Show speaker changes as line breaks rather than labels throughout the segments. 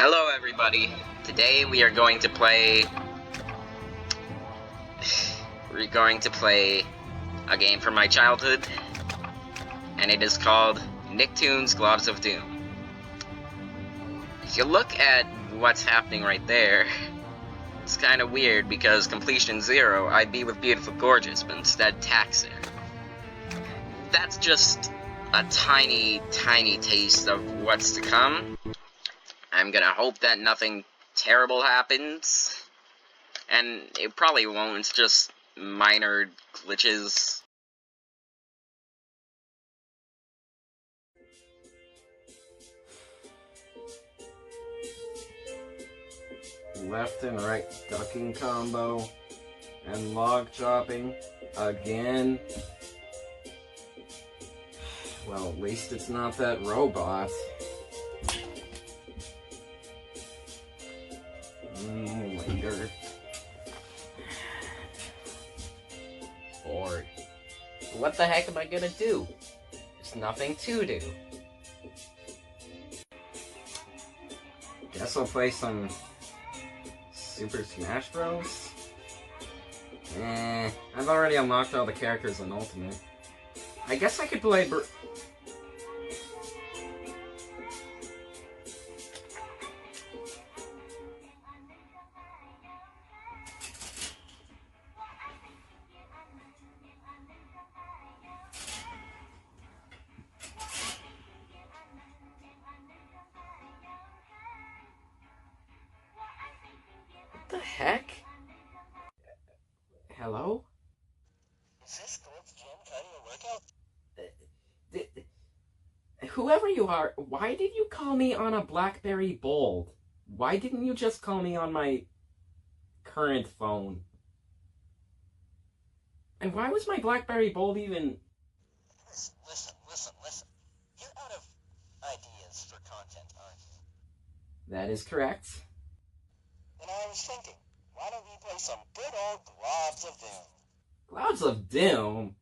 Hello everybody. Today we are going to play a game from my childhood, and it is called Nicktoons Gloves of Doom. If you look at what's happening right there, it's kind of weird because completion 0, I'd be with Beautiful Gorgeous, but instead Taxer. That's just a tiny taste of what's to come. I'm gonna hope that nothing terrible happens, and it probably won't. It's just minor glitches.
Left and right ducking combo and log chopping again. Well, at least it's not that robot. Later. Or what the heck am I gonna do? There's nothing to do. Guess I'll play some Super Smash Bros. I've already unlocked all the characters in Ultimate. I guess I could play what the heck? Hello?
Is this Gold's Gym cardio workout?
Whoever you are, why did you call me on a BlackBerry Bold? Why didn't you just call me on my current phone? And why was my BlackBerry Bold even...
Listen. You're out of ideas for content, aren't you?
That is correct.
And I was thinking, why don't we play some good old Globs of Doom?
Clouds of Doom?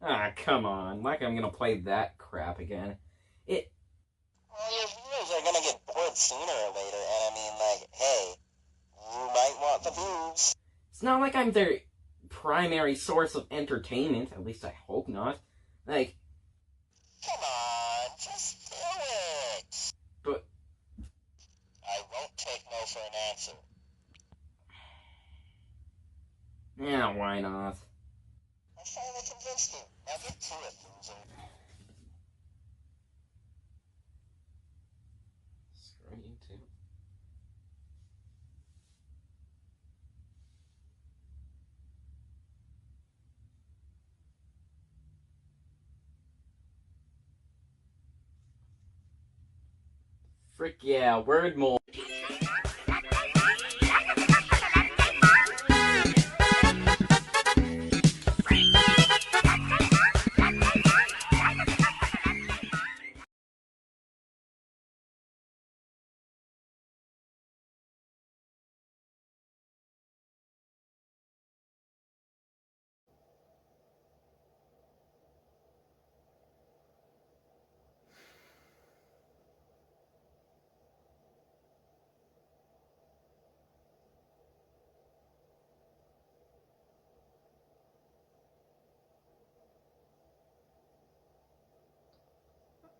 Ah, come on. Like I'm gonna play that crap again.
Well, your viewers are gonna get bored sooner or later, and I mean, like, hey, you might want the views.
It's not like I'm their primary source of entertainment. At least I hope not. Like...
Come on, just do it!
But...
I won't take no for an answer.
Yeah, why not?
I finally convinced you. Now get to it, loser.
Screw you too. Frick yeah, word more.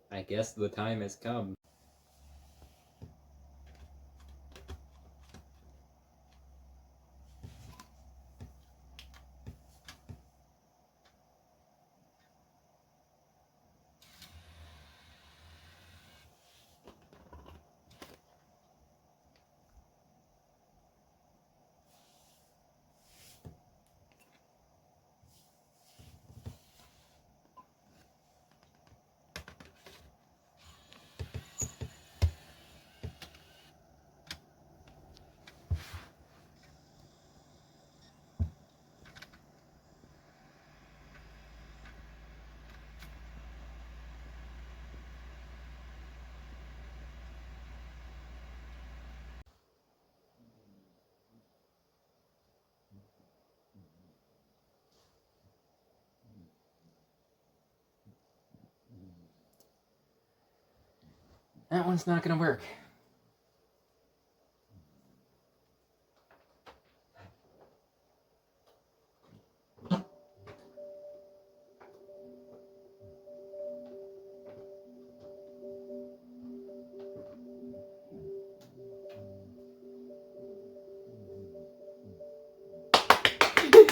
I guess the time has come. That one's not gonna work.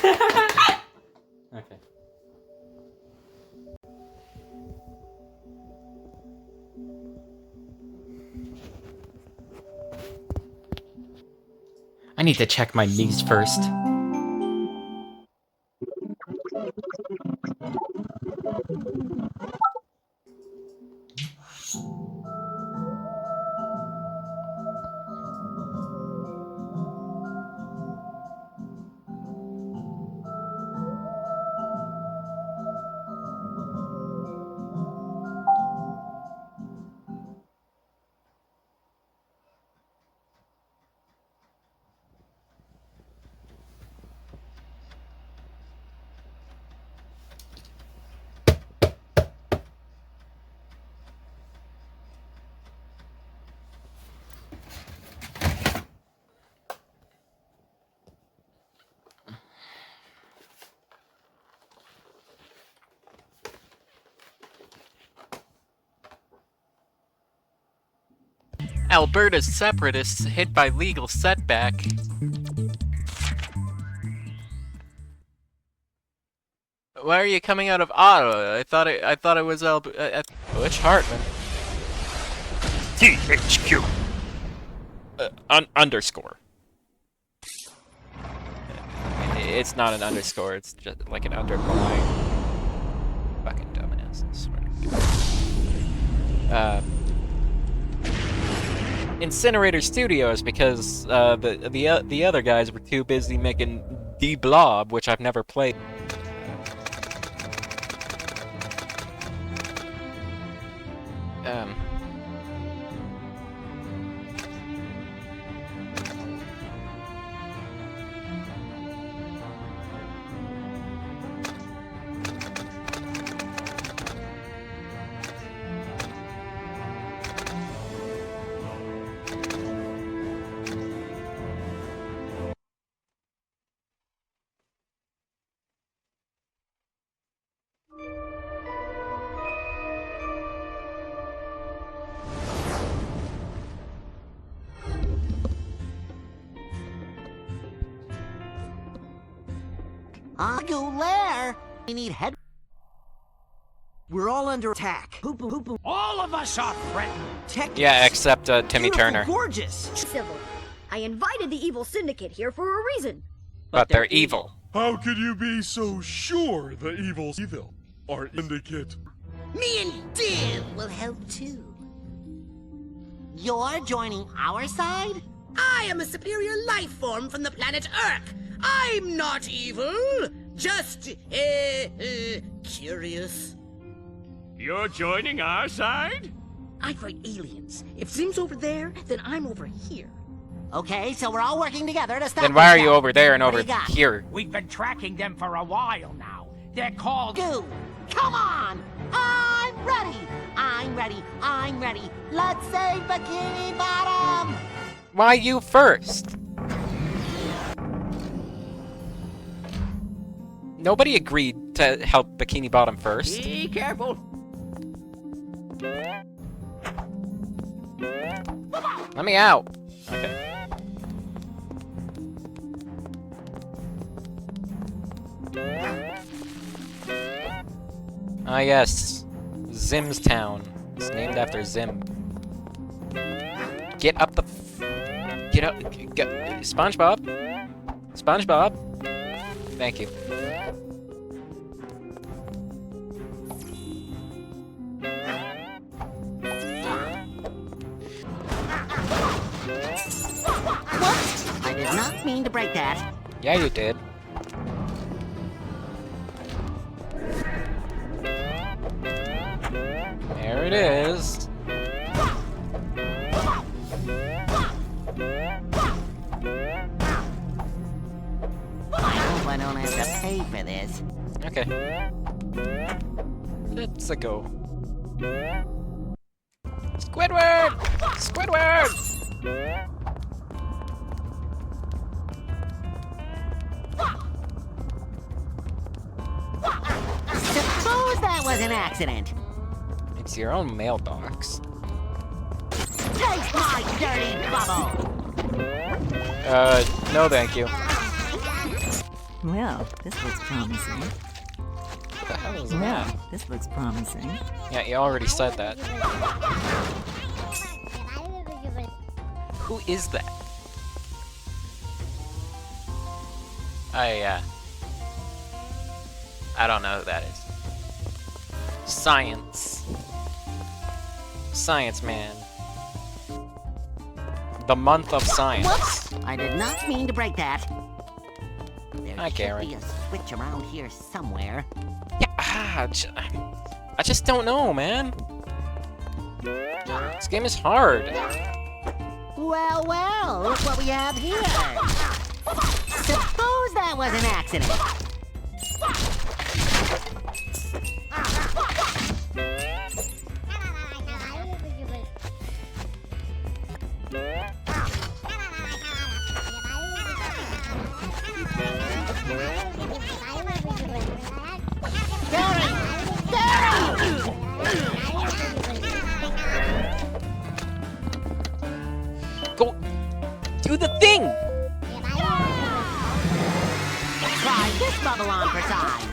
Okay. I need to check my knees first. Alberta's separatists hit by legal setback. Why are you coming out of Ottawa? I thought it was Butch Hartman. THQ. Underscore. It's not an underscore. It's just like an underline. Fucking dumbass. I swear to God. Incinerator Studios, because the other guys were too busy making D-Blob, which I've never played.
Lair. We need head. We're all under attack.
All of us are threatened.
Yeah, except Timmy Turner.
Gorgeous.
Civil. I invited the evil syndicate here for a reason.
But they're evil.
How could you be so sure the evil are indicate?
Me and Div will help too. You're joining our side? I am a superior life form from the planet Earth. I'm not evil. Just, curious.
You're joining our side?
I fight aliens. If Zim's over there, then I'm over here. Okay, so we're all working together to stop.
Then why are you over there and over here?
We've been tracking them for a while now. They're called...
Goo! Come on! I'm ready! I'm ready! I'm ready! Let's save Bikini Bottom!
Why you first? Nobody agreed to help Bikini Bottom first.
Be careful.
Let me out. Okay. Ah yes, Zim's Town. It's named after Zim. Get up the... Get up... SpongeBob? SpongeBob? Thank you.
What? I did not mean to break that.
Yeah, you did. There it is.
I hope I don't have to pay for this.
Okay. Let's go. Squidward! Squidward!
Suppose that was an accident.
It's your own mailbox.
Take my dirty bubble!
No thank you.
Well, this looks promising.
What the hell is
Well,
that?
this looks promising.
Yeah, you already said that. Who is that? I don't know who that is. Science. Science man. The month of science.
Whoops! I did not mean to break that. There
Hi,
should
Garen.
be a switch around here somewhere.
Yeah, I just don't know, man. This game is hard.
Well, well, look what we have here. Suppose that was an accident.
Go do the thing!
Try this bubble on for size.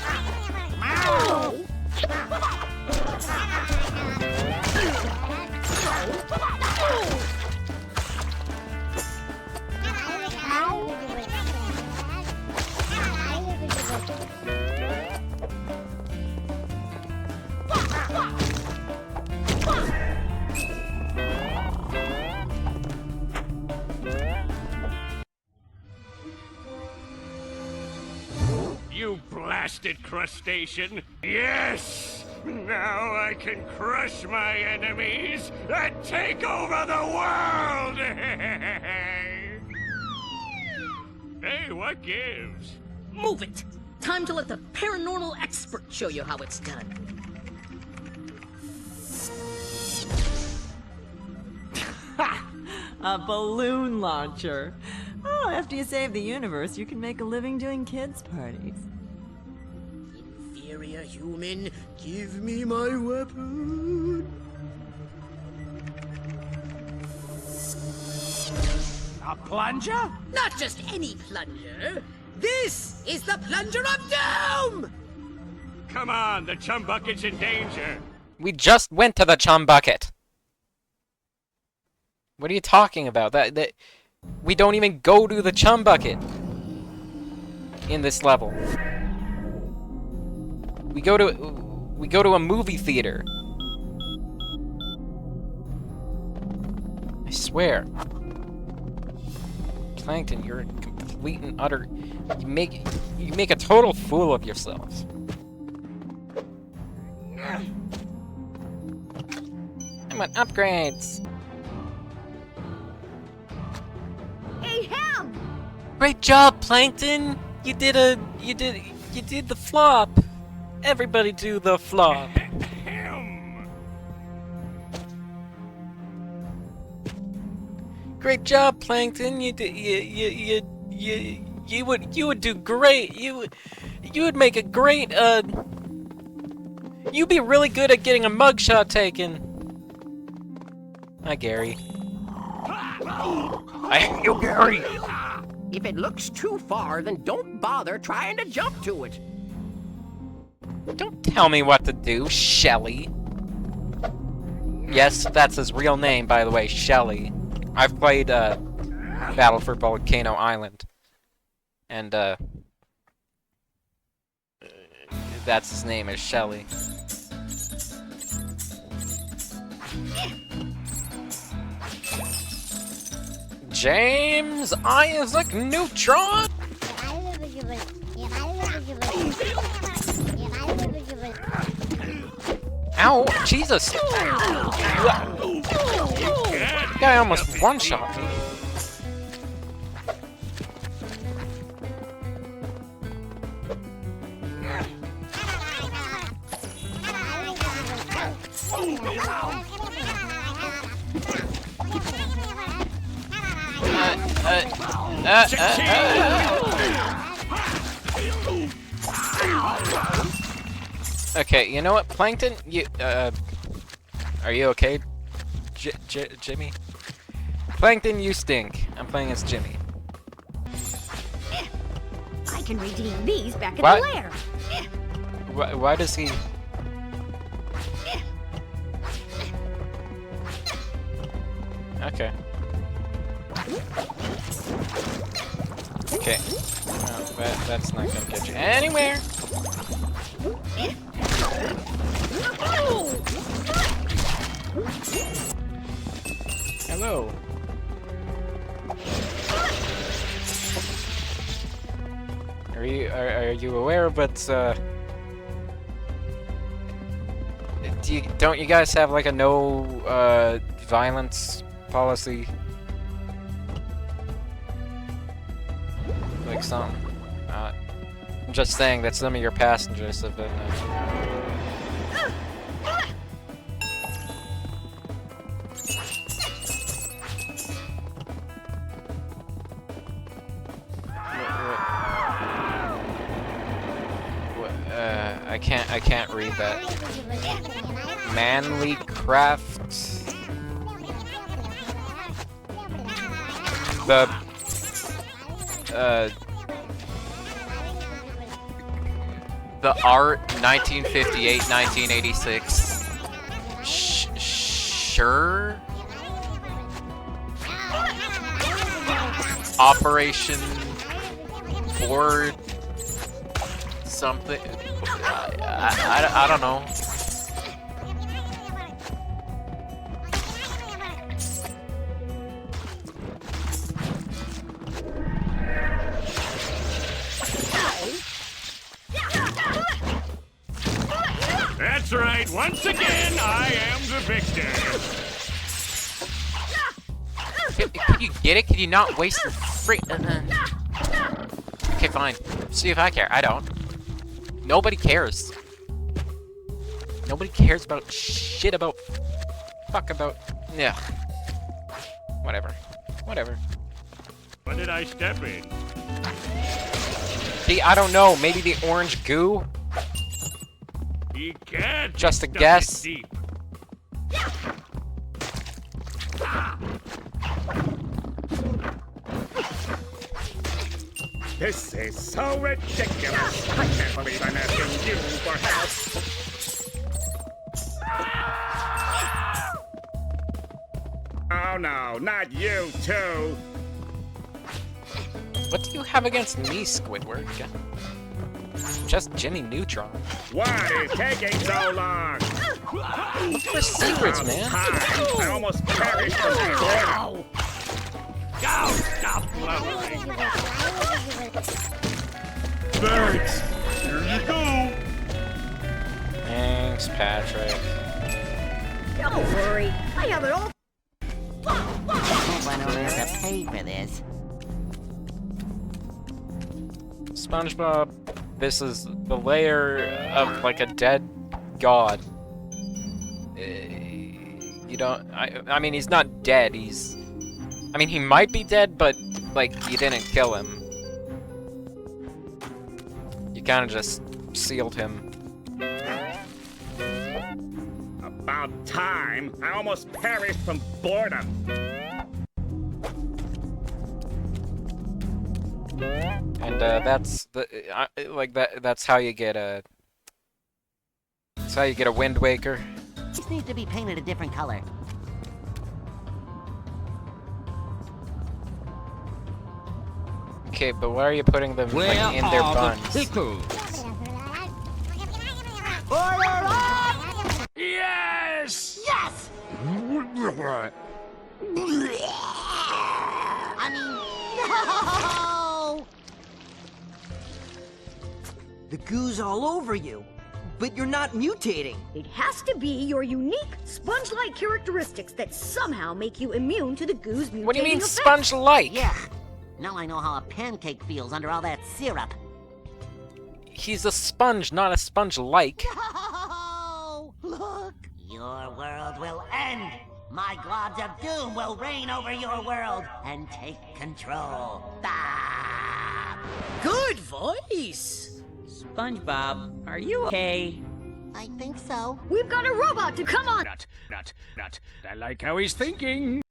You blasted crustacean! Yes! Now I can crush my enemies and take over the world! Hey, what gives?
Move it! Time to let the paranormal expert show you how it's done.
Ha! A balloon launcher. Oh, after you save the universe, you can make a living doing kids' parties.
Inferior human, give me my weapon.
A plunger?
Not just any plunger. This is the plunger of doom!
Come on, the chum bucket's in danger!
We just went to the chum bucket. What are you talking about? That we don't even go to the chum bucket in this level. We go to a movie theater. I swear. Plankton, you're a complete and utter. You make a total fool of yourselves. I want upgrades.
Hey, him!
Great job, Plankton. You did the flop. Everybody do the flop. Great job, Plankton. You would do great. You would make a great you'd be really good at getting a mugshot taken. Hi, Gary. I hate you, Gary.
If it looks too far, then don't bother trying to jump to it.
Don't tell me what to do, Shelly. Yes, that's his real name, by the way, Shelly. I've played Battle for Volcano Island, and that's his name is Shelly. James Isaac Neutron. Ow! Jesus! Guy almost one-shot me. Okay, you know what, Plankton? You, are you okay, Jimmy? Plankton, you stink. I'm playing as Jimmy.
I
I can redeem these back at
What?
the lair.
Why does he... Okay. Okay. No, that's not gonna get you anywhere! Hello. Are you aware of what's don't you guys have like a no violence policy? Like something. I'm just saying that some of your passengers have been I can't read that. Manly craft. The art 1958-1986. Sure. Operation Board something. I don't know.
That's right. Once again, I am the victor.
Can you get it? Can you not waste your free... Okay, fine. See if I care. I don't. Nobody cares. Nobody cares about shit about... Fuck about... Yeah. Whatever. Whatever.
What did I step in?
See, I don't know. Maybe the orange goo?
You can't.
Just a guess.
Deep.
This is so ridiculous. I can't believe I'm asking you for help. Oh no, not you too.
What do you have against me, Squidward? Just Jimmy Neutron.
What is taking so long?
Look for secrets, man.
I almost perished from boredom.
Go! Stop blowing!
Thanks. Here you go.
Thanks, Patrick.
Don't worry, I have it all.
Hope I don't have to pay for this.
SpongeBob, this is the lair of like a dead god. You don't. I mean, he's not dead. He's. I mean, he might be dead, but like you didn't kill him. You kind of just sealed him.
About time. I almost perished from boredom.
And that's the like that. That's how you get a. That's how you get a Wind Waker.
This needs to be painted a different color.
Okay, but why are you putting them like, in their buns?
Yes!
Yes! I mean, no!
The goo's all over you, but you're not mutating.
It has to be your unique sponge-like characteristics that somehow make you immune to the goo's mutating
What do you mean
effect.
sponge-like?
Yeah. Now I know how a pancake feels under all that syrup.
He's a sponge, not a sponge-like.
No! Look! Your world will end! My gods of doom will reign over your world and take control. Ah!
Good voice! SpongeBob, are you okay?
I think so.
We've got a robot to come on!
Not. I like how he's thinking.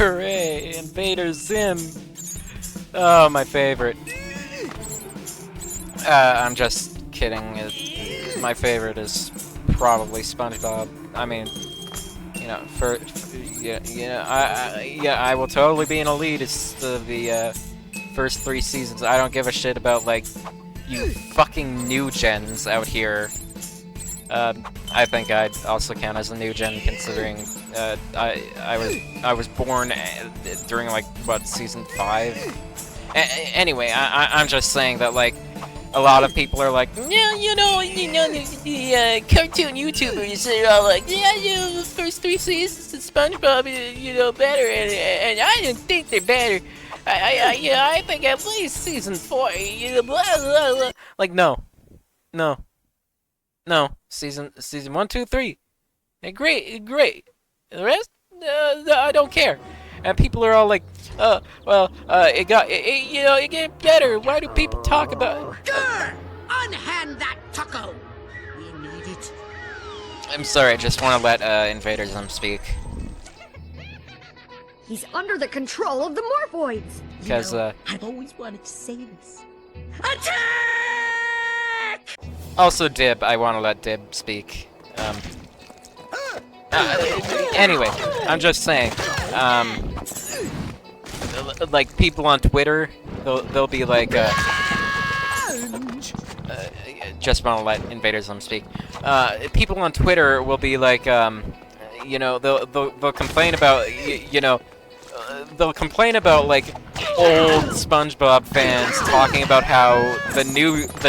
Hooray! Invader Zim! Oh, my favorite. I'm just kidding. My favorite is probably SpongeBob. I mean, you know, I will totally be an elitist of the first 3 seasons. I don't give a shit about, like, you fucking new gens out here. I think I'd also count as a new gen, considering I was born during, like, what, season 5? Anyway, I'm just saying that, like, a lot of people are like, yeah, you know, the cartoon YouTubers are all like, yeah, you know, the first 3 seasons of SpongeBob, you know, better, and I didn't think they're better. I think at least season 4, you know, blah, blah, blah. Like, no. Season 1, 2, 3. They're great. The rest, I don't care. And people are all like, it get better. Why do people talk about it?
Grr! Unhand that taco! We need it.
I'm sorry, I just want to let Invader Zim speak.
He's under the control of the Morphoids.
Because,
I've always wanted to say this.
Attack!
Also, Dib, I want to let Dib speak. Anyway, I'm just saying, like, people on Twitter, they'll be like, just want to let Invader Zim speak. People on Twitter will be like, you know, they'll complain about, they'll complain about, like, old SpongeBob fans talking about how the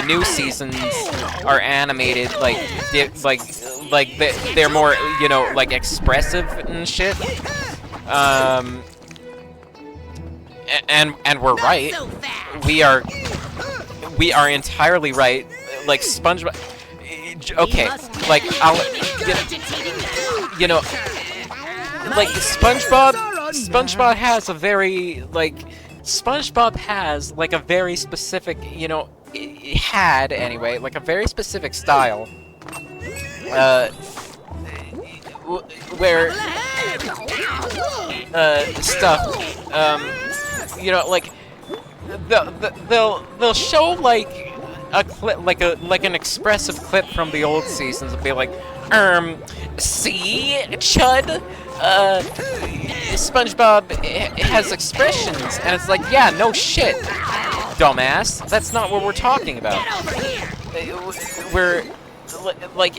new seasons are animated like they're more, you know, like, expressive and shit. And we're right. We are entirely right. Like, SpongeBob. Okay, like, you know, like, SpongeBob has a very, like, SpongeBob has, like, a very specific, you know, it had, anyway, like, a very specific style, where, stuff, you know, like, they'll show, like, a clip, like an expressive clip from the old seasons and be like, see, Chud, SpongeBob has expressions, and it's like, yeah, no shit, dumbass. That's not what we're talking about. We're, like,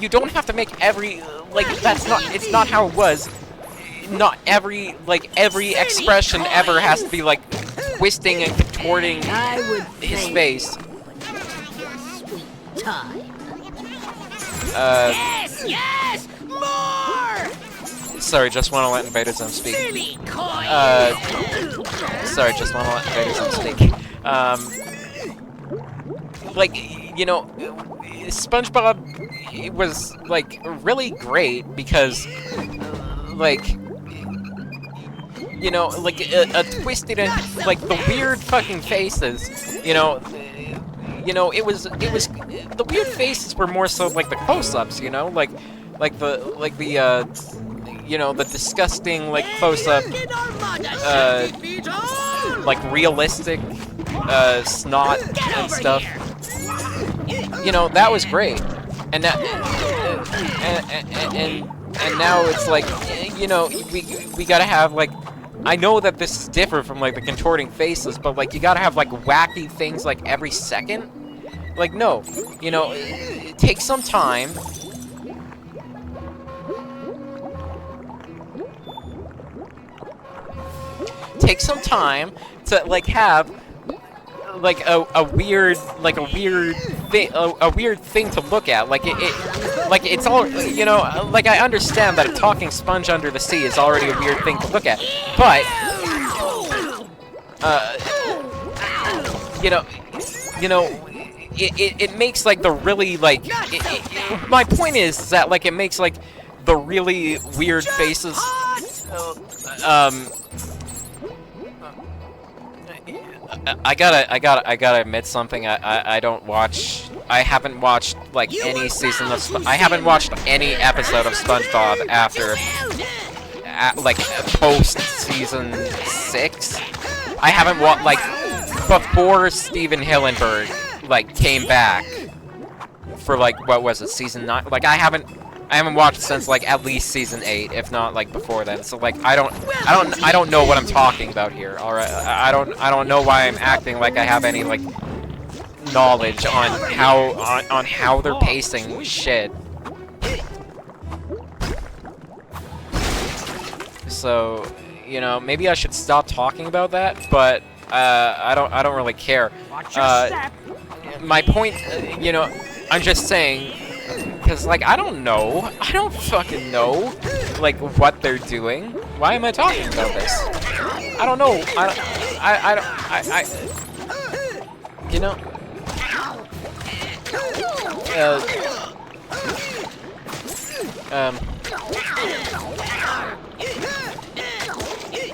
you don't have to make every, like, it's not how it was. Not every expression ever has to be, like, twisting and contorting his face.
Yes! More!
Sorry, just want to let Invader Zim speak. Sorry, just want to let Invader Zim speak. Like, you know, SpongeBob was, like, really great because, like, you know, like, a twisted and, like, the weird fucking faces, you know, it was, the weird faces were more so, like, the close-ups, you know, like the, you know, the disgusting, like, close-up, like, realistic, snot and stuff. You know, that was great. And now, and now it's like, you know, we gotta have, like, I know that this is different from, like, the contorting faces, but, like, you gotta have, like, wacky things, like, every second. Like, no, you know, take some time. Take some time to, like, have, like, a weird thing to look at. Like, like, it's all, you know, like, I understand that a talking sponge under the sea is already a weird thing to look at, but, you know, it makes, like, the really, like, my point is that, like, it makes, like, the really weird faces, I gotta admit something. I haven't watched, like, any season of I haven't watched any episode of SpongeBob like post season 6. I haven't watched like before Steven Hillenburg like came back for like what was it, season 9? Like I haven't watched since like at least season 8, if not like before then. So like I don't know what I'm talking about here. All right, I don't know why I'm acting like I have any like knowledge on how they're pacing shit. So, you know, maybe I should stop talking about that, but I don't really care. My point, you know, I'm just saying, because like I don't fucking know, like what they're doing. Why am I talking about this? I don't know. You know.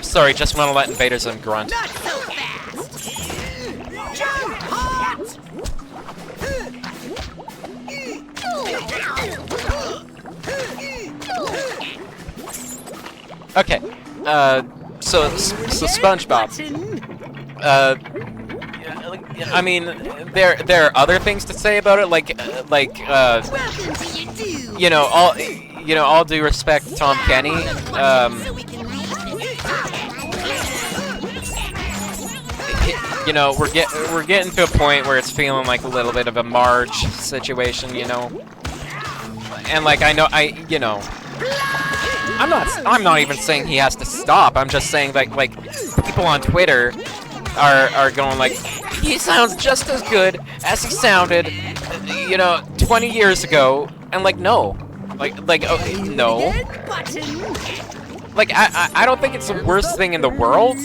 Sorry, just want to let Invader Zim grunt.
Not so fast! Jump hot!
Okay, so SpongeBob. I mean, there are other things to say about it, you know, all due respect to Tom Kenny, you know, we're getting to a point where it's feeling like a little bit of a Marge situation, you know, and like you know, I'm not even saying he has to stop. I'm just saying that like people on Twitter are going like, he sounds just as good as he sounded, you know, 20 years ago, and like no, no, like I don't think it's the worst thing in the world.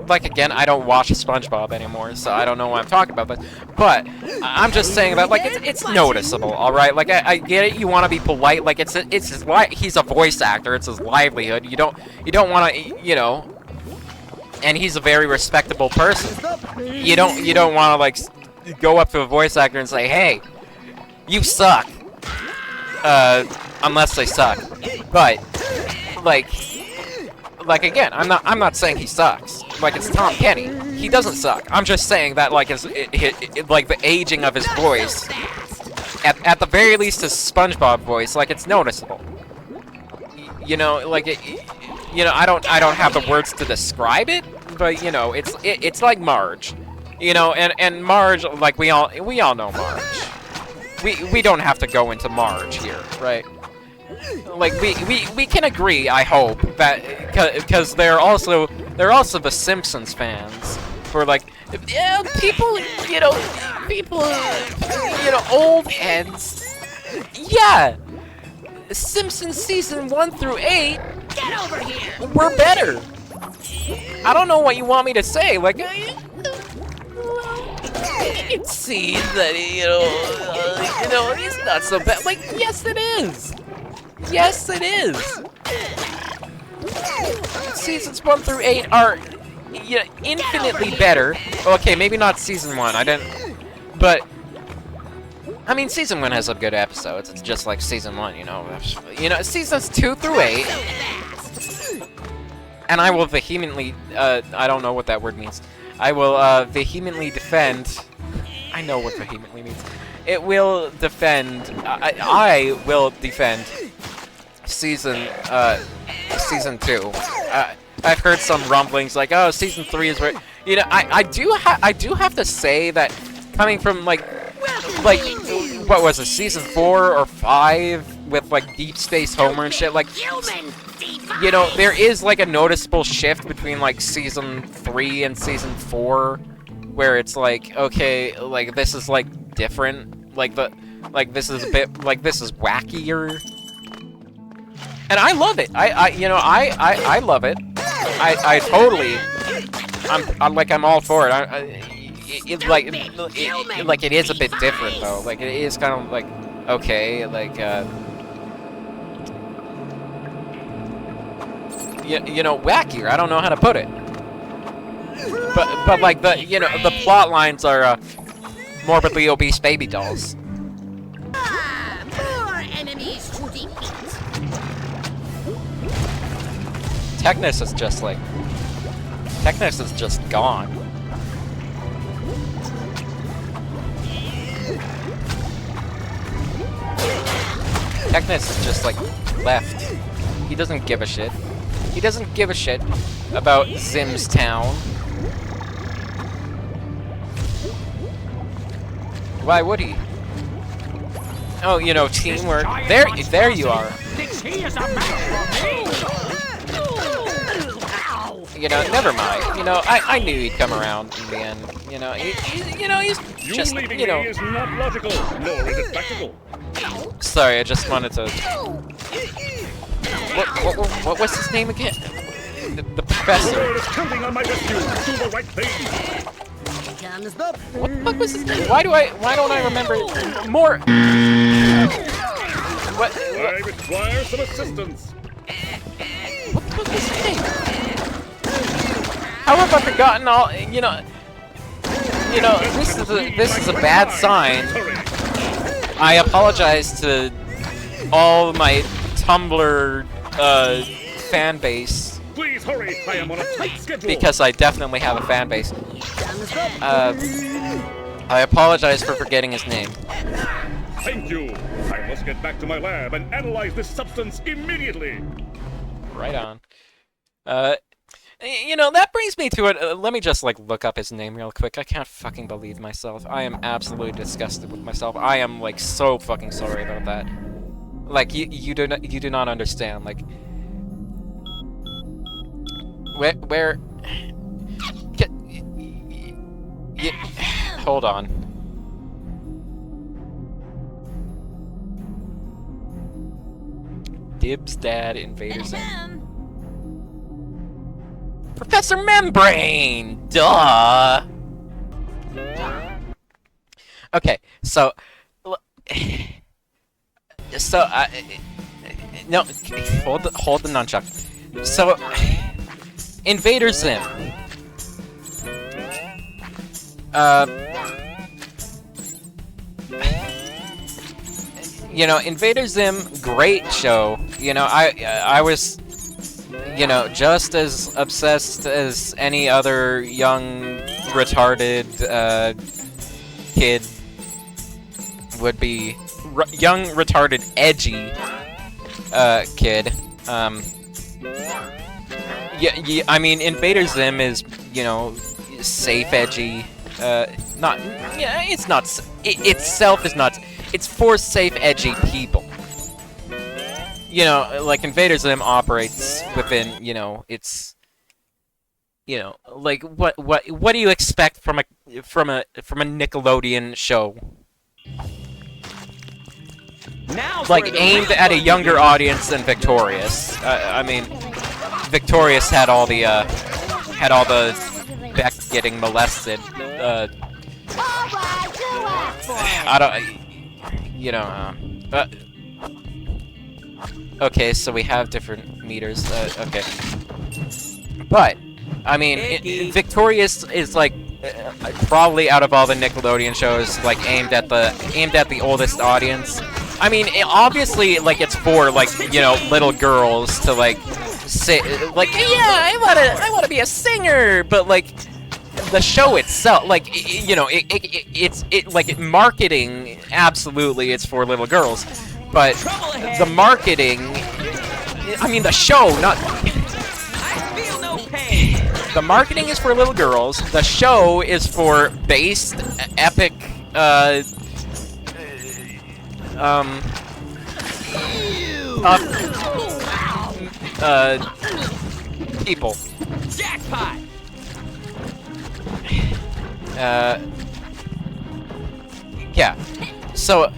Like again, I don't watch SpongeBob anymore, so I don't know what I'm talking about. But I'm just saying that like it's noticeable, all right. Like I get it. You want to be polite. Like it's his he's a voice actor. It's his livelihood. You don't want to, you know. And he's a very respectable person. You don't want to like go up to a voice actor and say, "Hey, you suck," unless they suck. But like again, I'm not saying he sucks. Like it's Tom Kenny, he doesn't suck. I'm just saying that like like the aging of his voice, at the very least his SpongeBob voice, like it's noticeable. You know, like you know, I don't have the words to describe it, but you know, it's like Marge, you know, and Marge, like we all know Marge. We don't have to go into Marge here, right? Like we can agree, I hope, that because they're also the Simpsons fans, who are like, yeah, people, you know, old heads, yeah. Simpsons season 1 through 8.
Get over here!
We're better. I don't know what you want me to say. Like, you can see that you know, it's not so bad. Like, yes, it is. Yes, it is. Seasons 1 through 8 are, you know, infinitely better. Okay, maybe not season 1. I didn't, but. I mean, season 1 has some good episodes. It's just like season 1, you know. Seasons 2 through 8. And I will vehemently, I don't know what that word means. I will vehemently defend. I know what vehemently means. It will defend. I will defend season 2. I've heard some rumblings like, oh, season 3 is where. You know, I do have to say that coming from like what was it, season 4 or 5 with like Deep Space Homer and shit, like, you know, there is like a noticeable shift between like season 3 and season 4 where it's like, okay, like this is like different, like this is a bit, like this is wackier, and I love it. I love it. I totally, I'm all for it. It is a bit different though. Like it is kind of like, okay, like you know, wackier. I don't know how to put it. But like the, you know, the plot lines are morbidly obese baby dolls.
More enemies to defeat.
Technus is just like... Technus is just gone. Technus is just like left. He doesn't give a shit. He doesn't give a shit about Zim's town. Why would he? Oh, you know, teamwork. There you are. You know, never mind. You know, I knew he'd come around in the end. You know, he's just, you know.
is not logical, nor is it practical.
Sorry, I just wanted to. What was his name again? The professor.
Counting on my rescue. Do the right thing.
What the fuck was his name? Why don't I remember more? What?
I require some assistance.
What the fuck was his name? How have I forgotten all? You know, this is a bad sign. I apologize to all my Tumblr fan base.
Please hurry! I am on a tight schedule.
Because I definitely have a fan base. I apologize for forgetting his name.
Thank you. I must get back to my lab and analyze this substance immediately.
Right on. You know, that brings me to it. Let me just, like, look up his name real quick. I can't fucking believe myself. I am absolutely disgusted with myself. I am, like, so fucking sorry about that. Like, you do not understand. Like, where hold on. Dib's dad, Invader Zim. Professor Membrane! Duh! Okay, so... no, hold the nunchuck. So, Invader Zim. You know, Invader Zim, great show. You know, I was... You know, just as obsessed as any other young, retarded, kid would be. Young, retarded, edgy, kid. Yeah, I mean, Invader Zim is, you know, safe, edgy, it's not, itself is not, it's for safe, edgy people. You know, like, Invader Zim operates within, you know, it's, you know, like, what do you expect from a Nickelodeon show? Like, aimed at a younger audience than Victorious. I mean, Victorious had all the Beck getting molested, I don't, you know, okay, so we have different meters, okay. But, I mean, Victorious is, like, probably out of all the Nickelodeon shows, like, aimed at the oldest audience. I mean, obviously, like, it's for, like, you know, little girls to, like, say, like, yeah, I wanna be a singer, but, like, the show itself, like, you know, it's marketing, absolutely, it's for little girls. But the marketing, I mean, the show, not... The marketing is for little girls. The show is for based, epic, people.
Jackpot!
Yeah. So...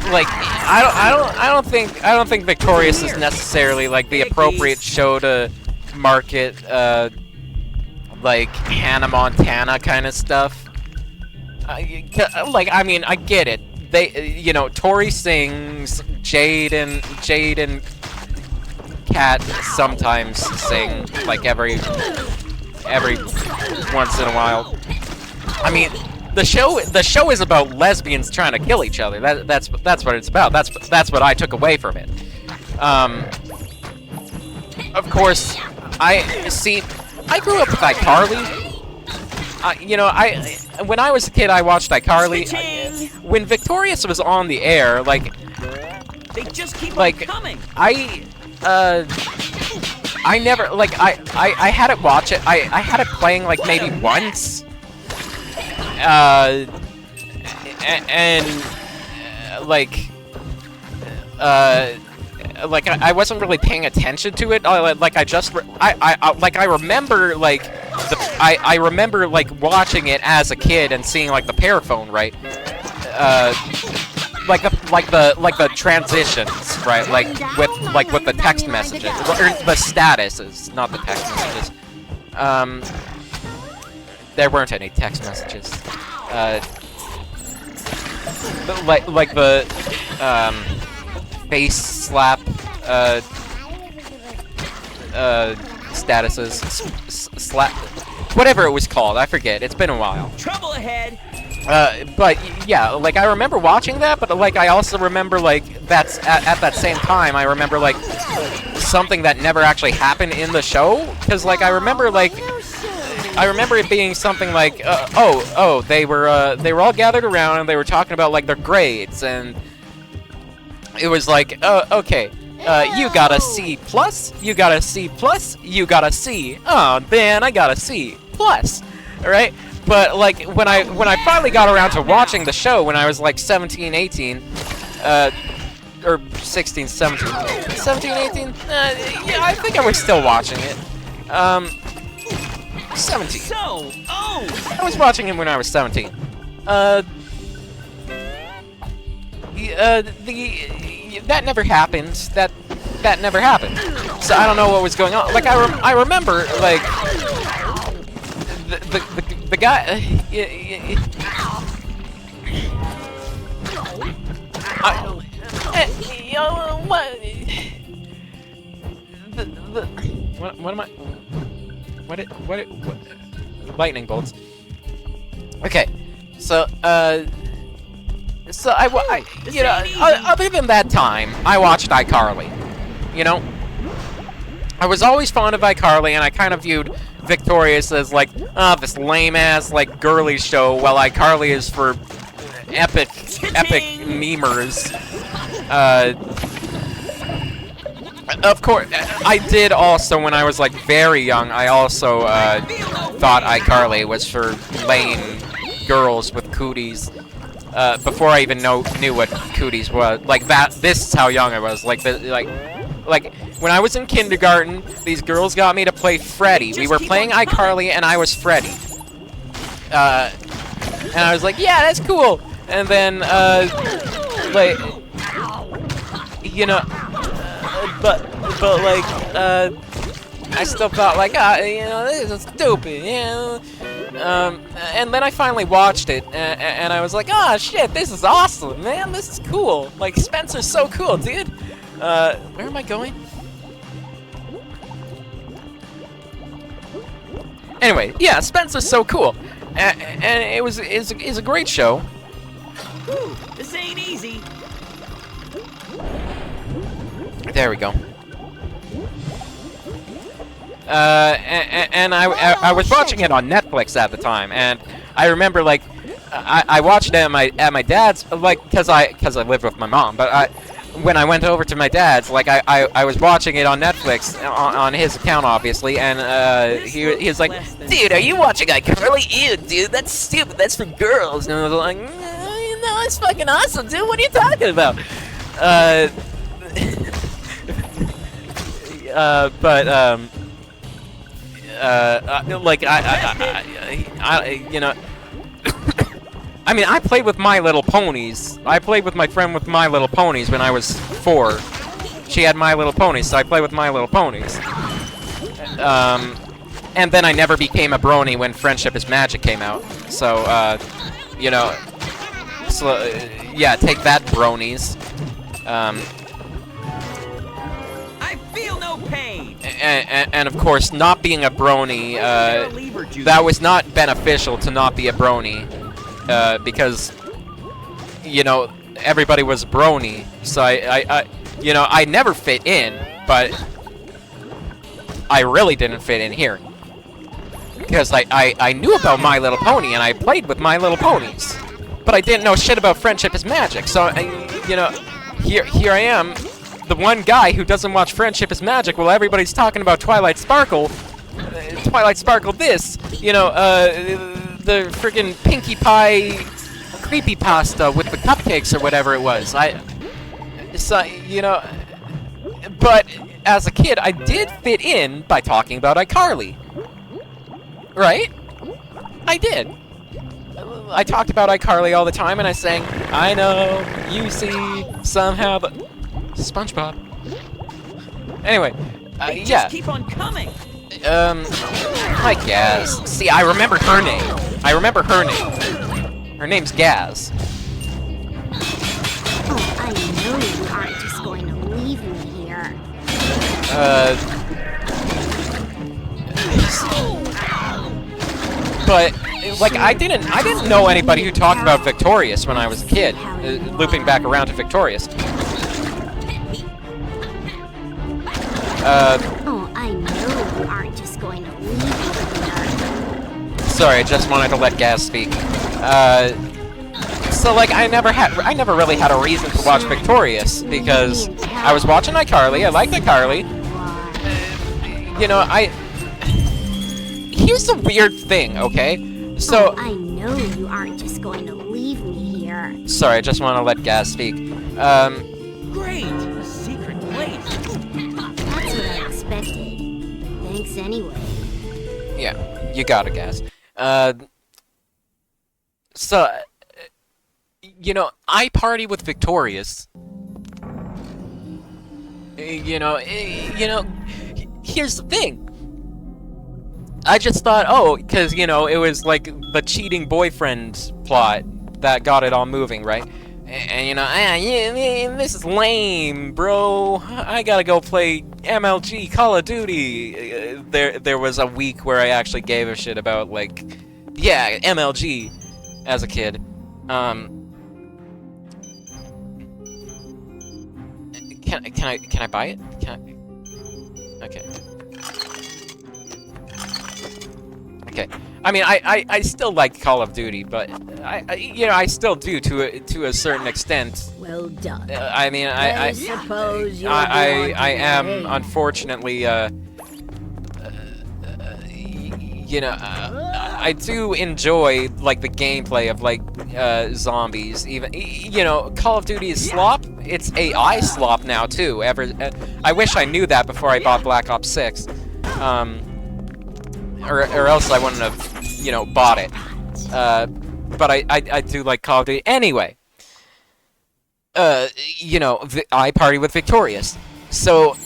Like, I don't think Victorious is necessarily, like, the appropriate show to market, like, Hannah Montana kind of stuff. Like, I mean, I get it. They, you know, Tori sings, Jade and Kat sometimes sing, like, every once in a while. I mean, the show is about lesbians trying to kill each other. That's what it's about. That's what I took away from it. of course, I grew up with iCarly. You know, when I was a kid, I watched iCarly. When Victorious was on the air, like,
they just keep
like,
on coming.
I never, like, I had it watch it. I had it playing, like, maybe once. Like, I wasn't really paying attention to it. Like, I remember, like, I remember, like, watching it as a kid and seeing, like, the paraphone, right? Like the transitions, right? Like with the text messages, or the statuses, not the text messages. There weren't any text messages. Like the face slap statuses, slap, whatever it was called. I forget. It's been a while.
Trouble ahead.
But yeah, like I remember watching that, but like I also remember like that's at that same time I remember like something that never actually happened in the show, because like I remember it being something like they were all gathered around and they were talking about like their grades, and it was like okay, you got a C+, you got a C+, you got a C. Oh man, I got a C+, right? But like when I finally got around to watching the show when I was like 17, 18, or 16, 17, 17, 18, yeah, I think I was still watching it. 17. I was watching him when I was 17. That never happened. That never happened. So I don't know what was going on. Like I remember like the guy. What am I? What? Lightning bolts. Okay, so I you know, other than that time, I watched iCarly. You know, I was always fond of iCarly, and I kind of viewed Victorious as like, this lame-ass, like, girly show, while iCarly is for epic memers. Of course, I did also, when I was, like, very young, I also, thought iCarly was for lame girls with cooties. Before I even knew what cooties was. Like, this is how young I was. Like, when I was in kindergarten, these girls got me to play Freddy. We were playing iCarly, and I was Freddy. And I was like, yeah, that's cool. And then, like, you know, but like, I still thought like, you know, this is stupid, you know. And then I finally watched it, and I was like, oh shit, this is awesome, man, this is cool. Like, Spencer's so cool, dude. Where am I going? Anyway, yeah, Spencer's so cool, and it's a great show.
Ooh, this ain't easy.
There we go. And I was watching it on Netflix at the time, and I remember like I watched it at my dad's, like, because I lived with my mom, but when I went over to my dad's, like I was watching it on Netflix on his account, obviously, and he was like, dude, are you watching iCarly? Ew, dude, that's stupid, that's for girls. And I was like, no, it's fucking awesome, dude, what are you talking about? Like I you know, I mean, I played with My Little Ponies. I played with my friend with My Little Ponies when I was 4. She had My Little Ponies, so I played with My Little Ponies. And then I never became a brony when Friendship is Magic came out. So, you know, so, yeah, take that, bronies.
I feel no pain.
And of course, not being a brony, that was not beneficial to not be a brony. Because, you know, everybody was brony, so I you know, I never fit in, but I really didn't fit in here. Because I knew about My Little Pony, and I played with My Little Ponies. But I didn't know shit about Friendship is Magic, so, you know, here I am, the one guy who doesn't watch Friendship is Magic while everybody's talking about Twilight Sparkle. Twilight Sparkle this, you know, the friggin' Pinkie Pie creepypasta with the cupcakes or whatever it was. So, you know, but as a kid, I did fit in by talking about iCarly. Right? I did. I talked about iCarly all the time, and I sang, I know, you see, somehow, but... SpongeBob. Anyway,
They
yeah.
just keep on coming.
I guess. See, I remember her name. I remember her name. Her name's Gaz.
Oh, I know you aren't just going to leave me here.
But like I didn't know anybody who talked about Victorious when I was a kid. Looping back around to Victorious.
Oh, I know you aren't just going to leave me here.
Sorry, I just wanted to let Gaz speak. So like I never really had a reason to watch Victorious because I was watching iCarly. I liked iCarly. You know, here's the weird thing, okay? So
I know you aren't just going to leave me here.
Sorry, I just want to let Gaz speak.
Great, a secret place.
That's what I expected. But thanks anyway.
Yeah, you got it, Gaz. So, you know, I party with Victorious. You know, here's the thing. I just thought, oh, because, you know, it was like the cheating boyfriend plot that got it all moving, right? And you know, this is lame, bro. I gotta go play MLG, Call of Duty. There was a week where I actually gave a shit about, like, yeah, MLG as a kid. Can I buy it? Okay. Okay. I mean, I still like Call of Duty, but I still do to a certain extent.
Well done.
I mean, I
suppose you'll
I am unfortunately you know, I do enjoy like the gameplay of like zombies. Even you know, Call of Duty is slop. It's AI slop now too. I wish I knew that before I bought Black Ops 6. Or else I wouldn't have, you know, bought it. But I do like Call of Duty. Anyway, you know, I party with Victorious. So,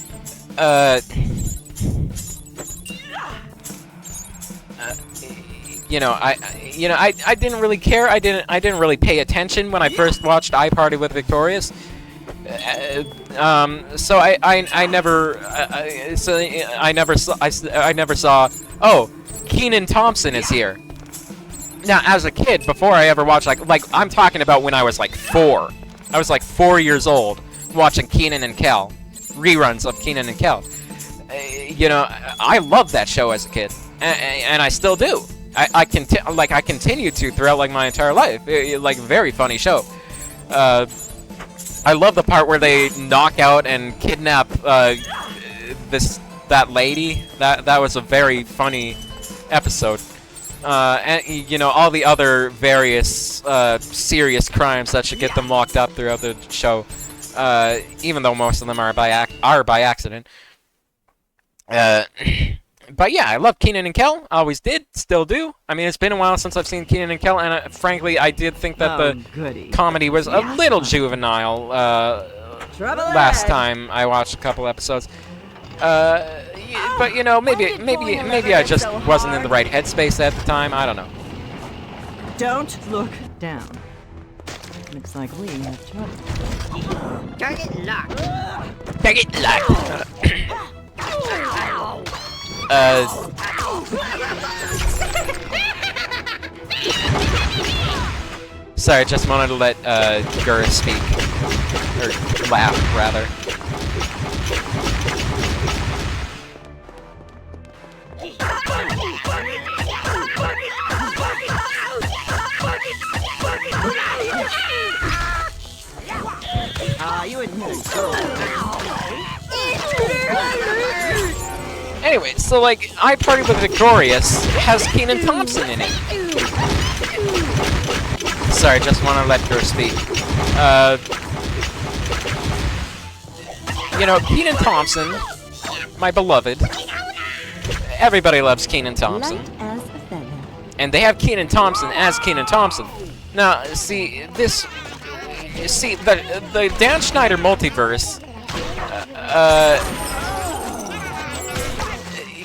you know, I didn't really care. I didn't really pay attention when I first watched I Party with Victorious. So I never saw. Oh, Kenan Thompson is here. Now, as a kid, before I ever watched, like I'm talking about when I was like 4. I was like 4 years old, watching Kenan and Kel, reruns of Kenan and Kel. You know, I loved that show as a kid, and I still do. I continue to throughout like my entire life. Like very funny show. I love the part where they knock out and kidnap that lady. That was a very funny episode. And you know, all the other various serious crimes that should get them locked up throughout the show, even though most of them are by accident. But yeah, I love Kenan and Kel. Always did, still do. I mean, it's been a while since I've seen Kenan and Kel, and frankly, I did think that the comedy was a little juvenile last time I watched a couple episodes. But you know, maybe I just wasn't in the right headspace at the time. I don't know.
Don't look down. Looks like we have trouble.
Target locked.
Target locked. Sorry, I just wanted to let Gur speak. Or laugh, rather.
You wouldn't hit a girl.
Anyway, so like, iParty with Victorious has Kenan Thompson in it. Sorry, just want to let her speak. You know, Kenan Thompson, my beloved. Everybody loves Kenan Thompson. And they have Kenan Thompson as Kenan Thompson. Now, see, the Dan Schneider multiverse,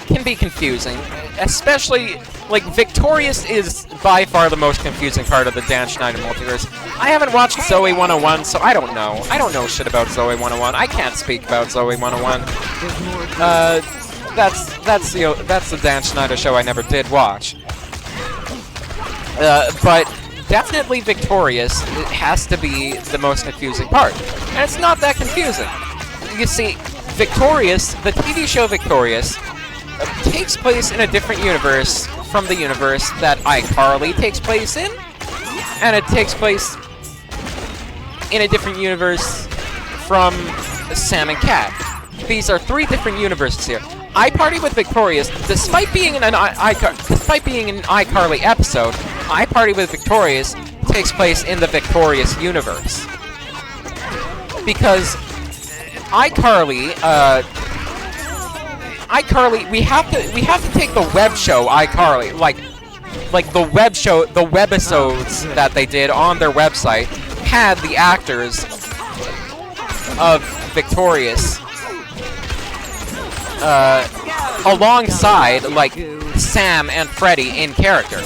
can be confusing, especially, like, Victorious is by far the most confusing part of the Dan Schneider multiverse. I haven't watched Zoe 101, so I don't know. I don't know shit about Zoe 101. I can't speak about Zoe 101. That's the Dan Schneider show I never did watch. But definitely Victorious has to be the most confusing part. And it's not that confusing. You see, Victorious, the TV show Victorious, takes place in a different universe from the universe that iCarly takes place in. And it takes place in a different universe from Sam and Cat. These are 3 different universes here. iParty with Victorious, despite being an iCarly episode, iParty with Victorious takes place in the Victorious universe. Because iCarly, we have to take the web show iCarly, like the webisodes that they did on their website had the actors of Victorious alongside, like, Sam and Freddy in character.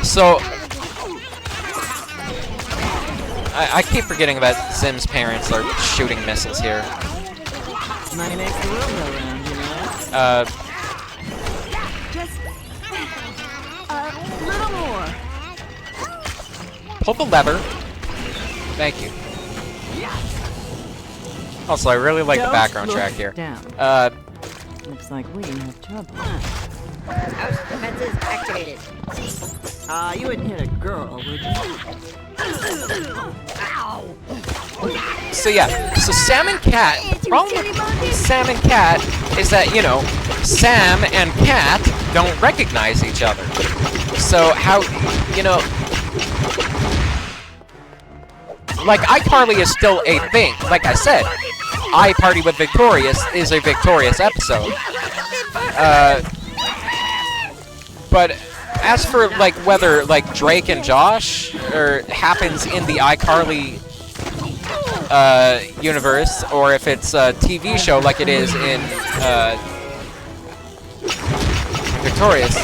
So I keep forgetting that Zim's parents are shooting missiles here.
Money makes the world go round, you know?
Just a little more.
Pull the lever. Thank you. Also, I really like the background track here.
Looks like we have trouble.
House defenses activated.
You wouldn't hit a girl, would you?
Ow!
So yeah, so Sam and Cat, the problem with Sam and Cat is that, you know, Sam and Cat don't recognize each other. So how, you know, like, iCarly is still a thing. Like I said, iParty with Victorious is a Victorious episode. But as for, like, whether, like, Drake and Josh happens in the iCarly universe, or if it's a TV show like it is in Victorious,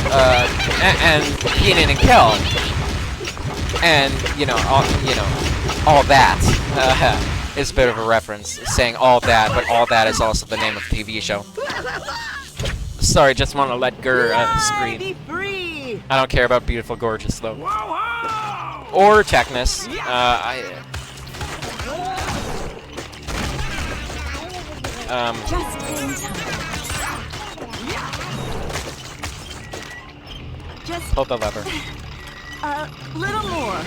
and Kenan and Kel, and all that is a bit of a reference, saying all that, but all that is also the name of the TV show. Sorry, just want to let Gur scream. I don't care about Beautiful Gorgeous, though. Or Technus. Pull the lever.
A little more.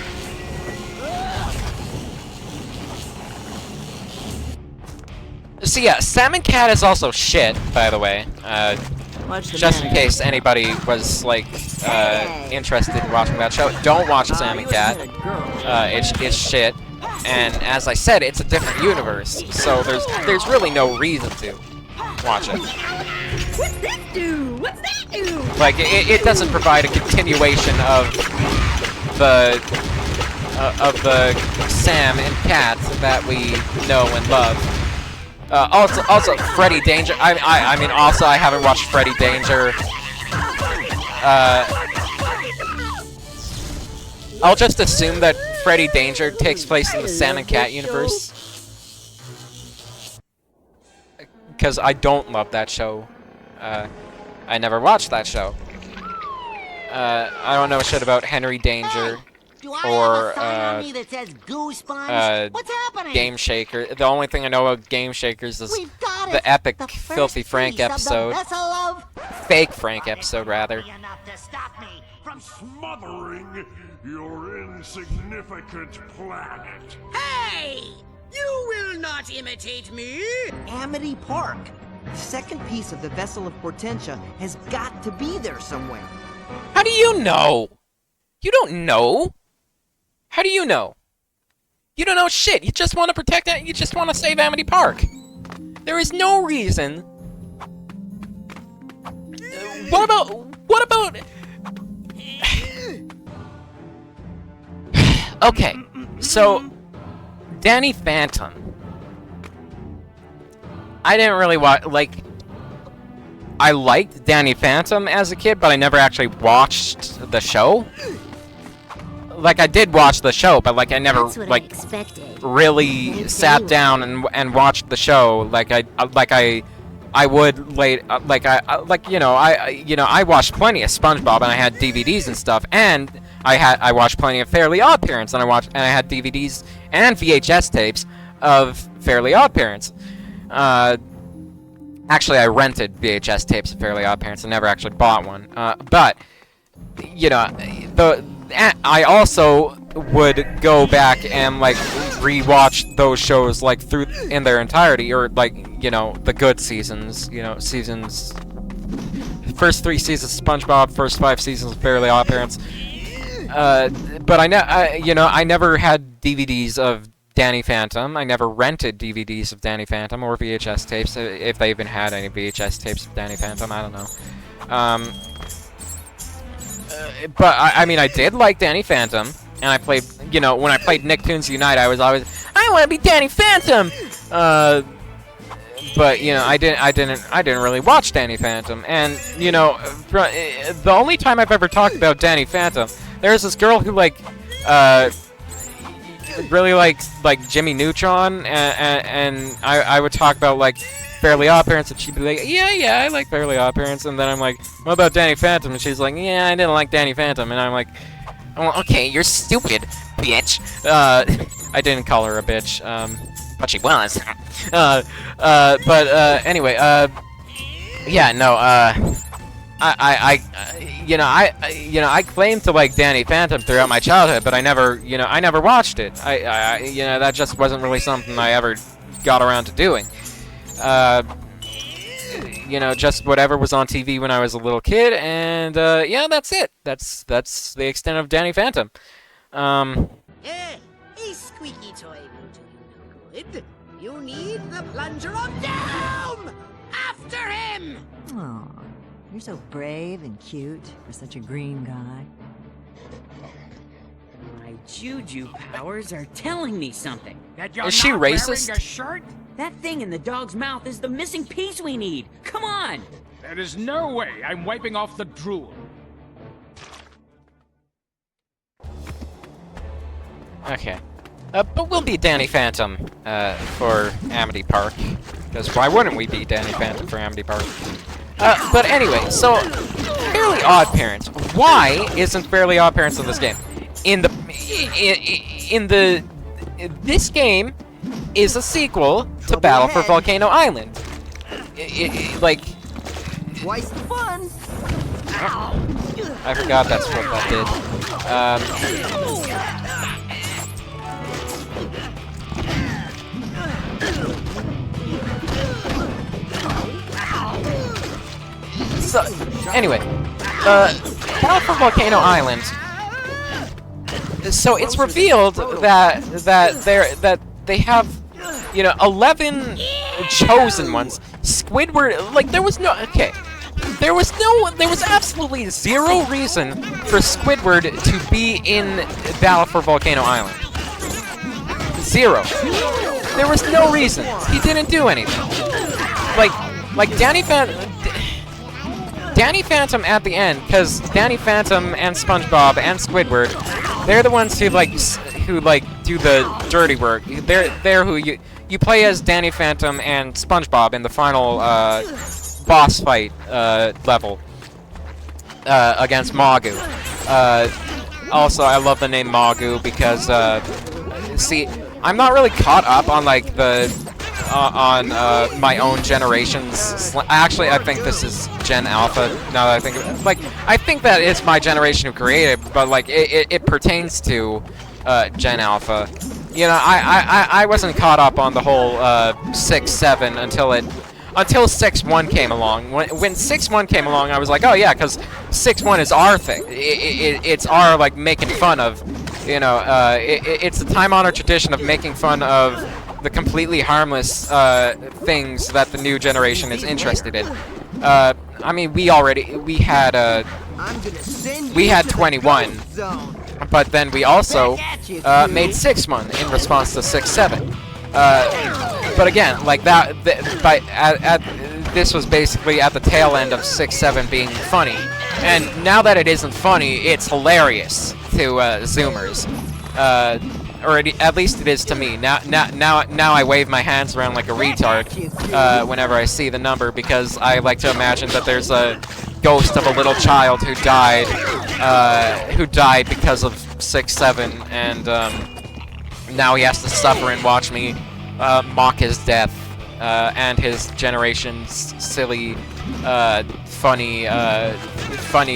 So yeah, Sam and Cat is also shit, by the way. Just in case anybody was, like, interested in watching that show. Don't watch Sam and Cat. It's shit. And as I said, it's a different universe, so there's really no reason to watch it.
What's this do? What's that do?
Like, it doesn't provide a continuation of the Sam and Cat that we know and love. Also, Freddy Danger. I mean, also, I haven't watched Freddy Danger. I'll just assume that Freddy Danger takes place in the Sam and Cat universe. Because I don't love that show. I never watched that show. I don't know shit about Henry Danger. Or Game Shaker. The only thing I know about Game Shakers is the epic Filthy Frank episode. Fake Frank episode, rather.
From smothering your insignificant planet.
Hey! You will not imitate me!
Amity Park. The second piece of the Vessel of Portentia has got to be there somewhere.
How do you know? You don't know. How do you know? You don't know shit. You just want to protect it. You just want to save Amity Park. There is no reason. What about... Okay, so Danny Phantom. I didn't really watch, like, I liked Danny Phantom as a kid, but I never actually watched the show. Like, I did watch the show, but, like, I never, like, really sat down and watched the show like I would late, I watched plenty of SpongeBob, and I had DVDs and stuff, and I watched plenty of Fairly Odd Parents, and I had DVDs and VHS tapes of Fairly Odd Parents. Actually, I rented VHS tapes of Fairly Odd Parents. I never actually bought one. But you know, I also would go back and like rewatch those shows like through in their entirety, or like, you know, the good seasons. You know, first 3 seasons of SpongeBob, first 5 seasons of Fairly Odd Parents. But I never had DVDs of Danny Phantom. I never rented DVDs of Danny Phantom or VHS tapes, if they even had any VHS tapes of Danny Phantom. I don't know. But I mean, I did like Danny Phantom, and I played. You know, when I played Nicktoons Unite, I was always, I want to be Danny Phantom. But you know, I didn't really watch Danny Phantom, and you know, the only time I've ever talked about Danny Phantom, there's this girl who like really likes like Jimmy Neutron, and I would talk about like Fairly Odd Parents, and she'd be like, yeah, I like Fairly Odd Parents, and then I'm like, what about Danny Phantom? And she's like, yeah, I didn't like Danny Phantom, and I'm like, oh, okay, you're stupid, bitch. I didn't call her a bitch, but she was. Anyway, yeah, no, I claimed to like Danny Phantom throughout my childhood, but I never watched it. That just wasn't really something I ever got around to doing. Just whatever was on TV when I was a little kid, and yeah, that's it. That's the extent of Danny Phantom.
A squeaky toy will do you no good. You need the plunger of doom! After him!
Aw, you're so brave and cute for such a green guy.
My juju powers are telling me something. That you're
Is she
not
racist?
wearing a shirt? That thing in the dog's mouth is the missing piece we need. Come on!
There is no way I'm wiping off the drool.
Okay. But we'll be Danny Phantom for Amity Park, because why wouldn't we be Danny Phantom for Amity Park? But anyway, so Fairly Odd Parents. Why isn't Fairly Odd Parents in this game? This game is a sequel to Battle for Volcano Island. Like,
twice the fun.
I forgot that's what that did. So, anyway, Battle for Volcano Island. So it's revealed that they have, 11 chosen ones. Squidward, like, there was absolutely zero reason for Squidward to be in Battle for Volcano Island. Zero. There was no reason. He didn't do anything. Like Danny Phantom at the end, because Danny Phantom and SpongeBob and Squidward, they're the ones who do the dirty work. They're who you play as Danny Phantom and SpongeBob in the final boss fight level against Magu. Also, I love the name Magu because see, I'm not really caught up on like the my own generation's. Actually, I think this is Gen Alpha. Now that I think of it, like, I think that it's my generation who created, but like it pertains to Gen Alpha. You know, I wasn't caught up on the whole 6-7 until 6-1 came along. When 6-1 came along, I was like, oh yeah, because 6-1 is our thing. It's our, like, making fun of, you know, it's the time-honored tradition of making fun of the completely harmless things that the new generation is interested in. I mean, we had 21, but then we also made 6-1 in response to 6-7. But again, like that, this was basically at the tail end of 6-7 being funny, and now that it isn't funny, it's hilarious to Zoomers, or at least it is to me. Now I wave my hands around like a retard whenever I see the number, because I like to imagine that there's a ghost of a little child who died because of 6-7, and now he has to suffer and watch me mock his death and his generation's silly, funny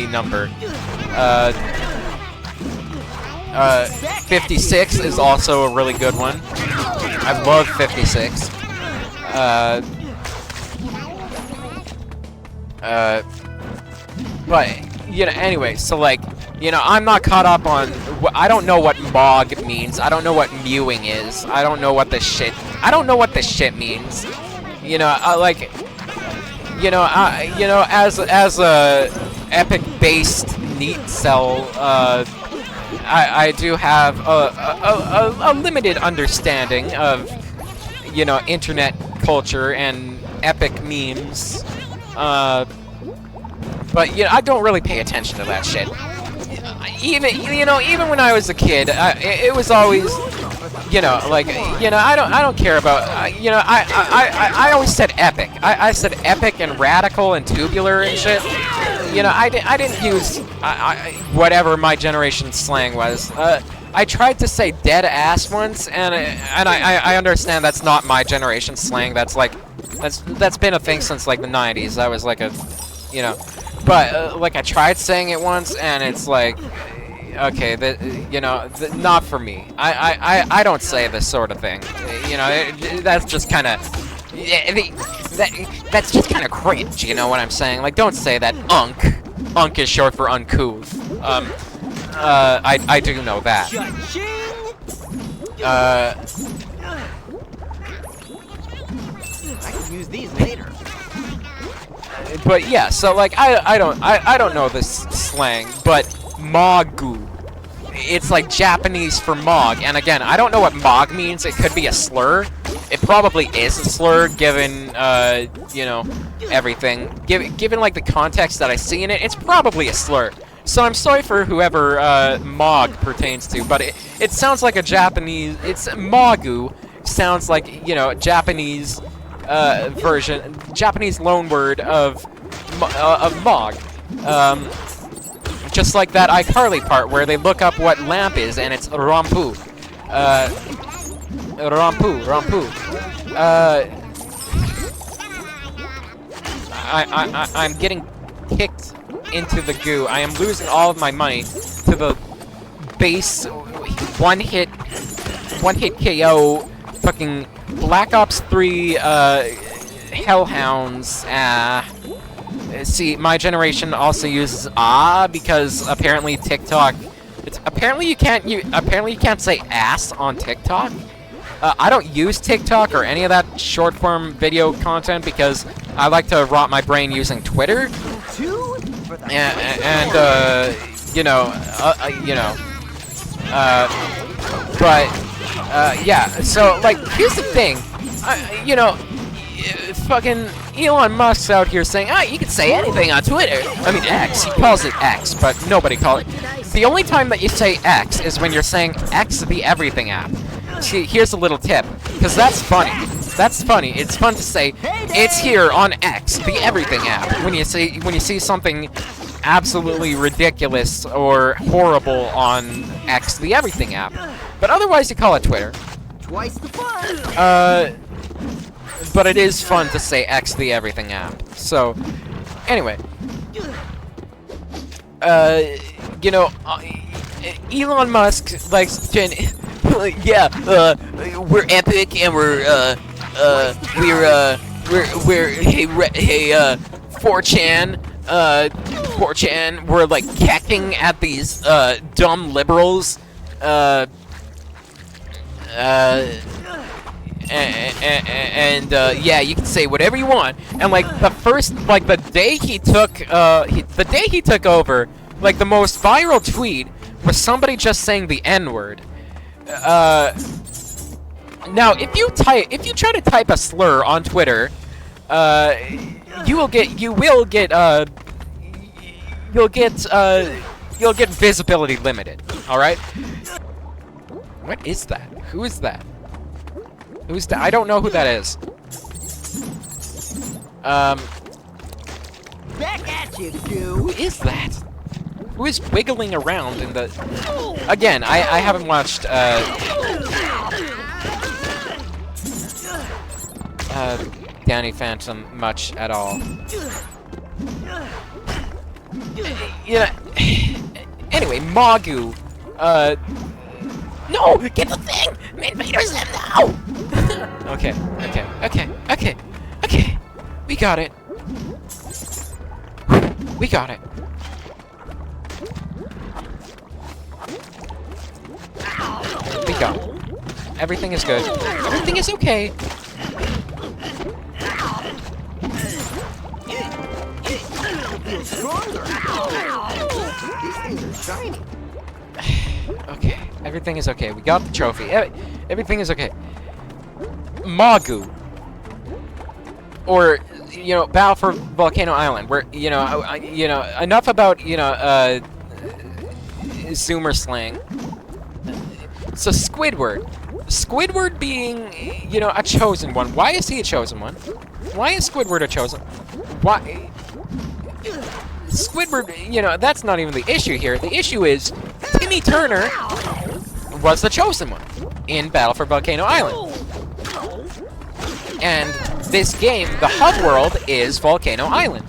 number. 56 is also a really good one. I love 56. But, you know, anyway, so, like, you know, I'm not caught up on... I don't know what Mog means. I don't know what mewing is. I don't know what this shit means. You know, like... You know, as a epic-based neat cell, I do have a limited understanding of, you know, internet culture and epic memes. But, you know, I don't really pay attention to that shit. Even when I was a kid, it was always, you know, like, you know, I don't care about, you know, I always said epic. I said epic and radical and tubular and shit. You know, I didn't use whatever my generation's slang was. I tried to say dead ass once, and I understand that's not my generation's slang. That's like, that's been a thing since like the 90s. That was like a, you know. But, like, I tried saying it once, and it's like, okay, you know, not for me. I don't say this sort of thing. You know, that's just kind of... That's just kind of cringe, you know what I'm saying? Like, don't say that unk. Unk is short for uncouth. I do know that.
I can use these later.
But yeah, so like I don't know this slang, but Mogu. It's like Japanese for Mog, and again, I don't know what Mog means. It could be a slur. It probably is a slur, given you know, everything. Given like the context that I see in it, it's probably a slur. So I'm sorry for whoever Mog pertains to, but it sounds like a Japanese. It's Mogu. Sounds like, you know, Japanese version, Japanese loanword of Mog. Just like that iCarly part where they look up what lamp is and it's Rampu. Rampu. I'm getting kicked into the goo. I am losing all of my money to the base one hit KO fucking Black Ops 3 Hellhounds. See, my generation also uses because apparently TikTok. Apparently you can't say ass on TikTok. I don't use TikTok or any of that short form video content because I like to rot my brain using Twitter. And yeah. So like, here's the thing. You know, fucking Elon Musk's out here saying, you can say anything on Twitter. I mean, X. He calls it X, but nobody calls it. The only time that you say X is when you're saying X the Everything app. See, here's a little tip, because that's funny. That's funny. It's fun to say, it's here on X, the Everything app, when you see something absolutely ridiculous or horrible on X, the Everything app. But otherwise, you call it Twitter.
Twice the fun.
but it is fun to say X the everything app. So, anyway. You know, Elon Musk likes to, yeah, we're epic and we're 4chan, 4chan, we're like cacking at these, dumb liberals, yeah, you can say whatever you want. And like the day he took over, like the most viral tweet was somebody just saying the N-word. Now, if you try to type a slur on Twitter, you'll get visibility limited. All right. What is that? Who is that? Who's that? I don't know who that is.
Back at you, dude.
Who is that? Who is wiggling around in the... Again, I haven't watched, Danny Phantom much at all. Yeah. Anyway, Magu, no! Get the thing! Invader Zim now! Okay. We got it. We got it. We got it. Everything is good. Everything is okay. Okay, everything is okay. We got the trophy. Everything is okay. Magu, or Battle for Volcano Island. Where enough about Zoomer slang. So Squidward being a chosen one. Why is he a chosen one? Why is Squidward a chosen? Why? Squidward, that's not even the issue here. The issue is Timmy Turner was the chosen one in Battle for Volcano Island. And this game, the hub world, is Volcano Island.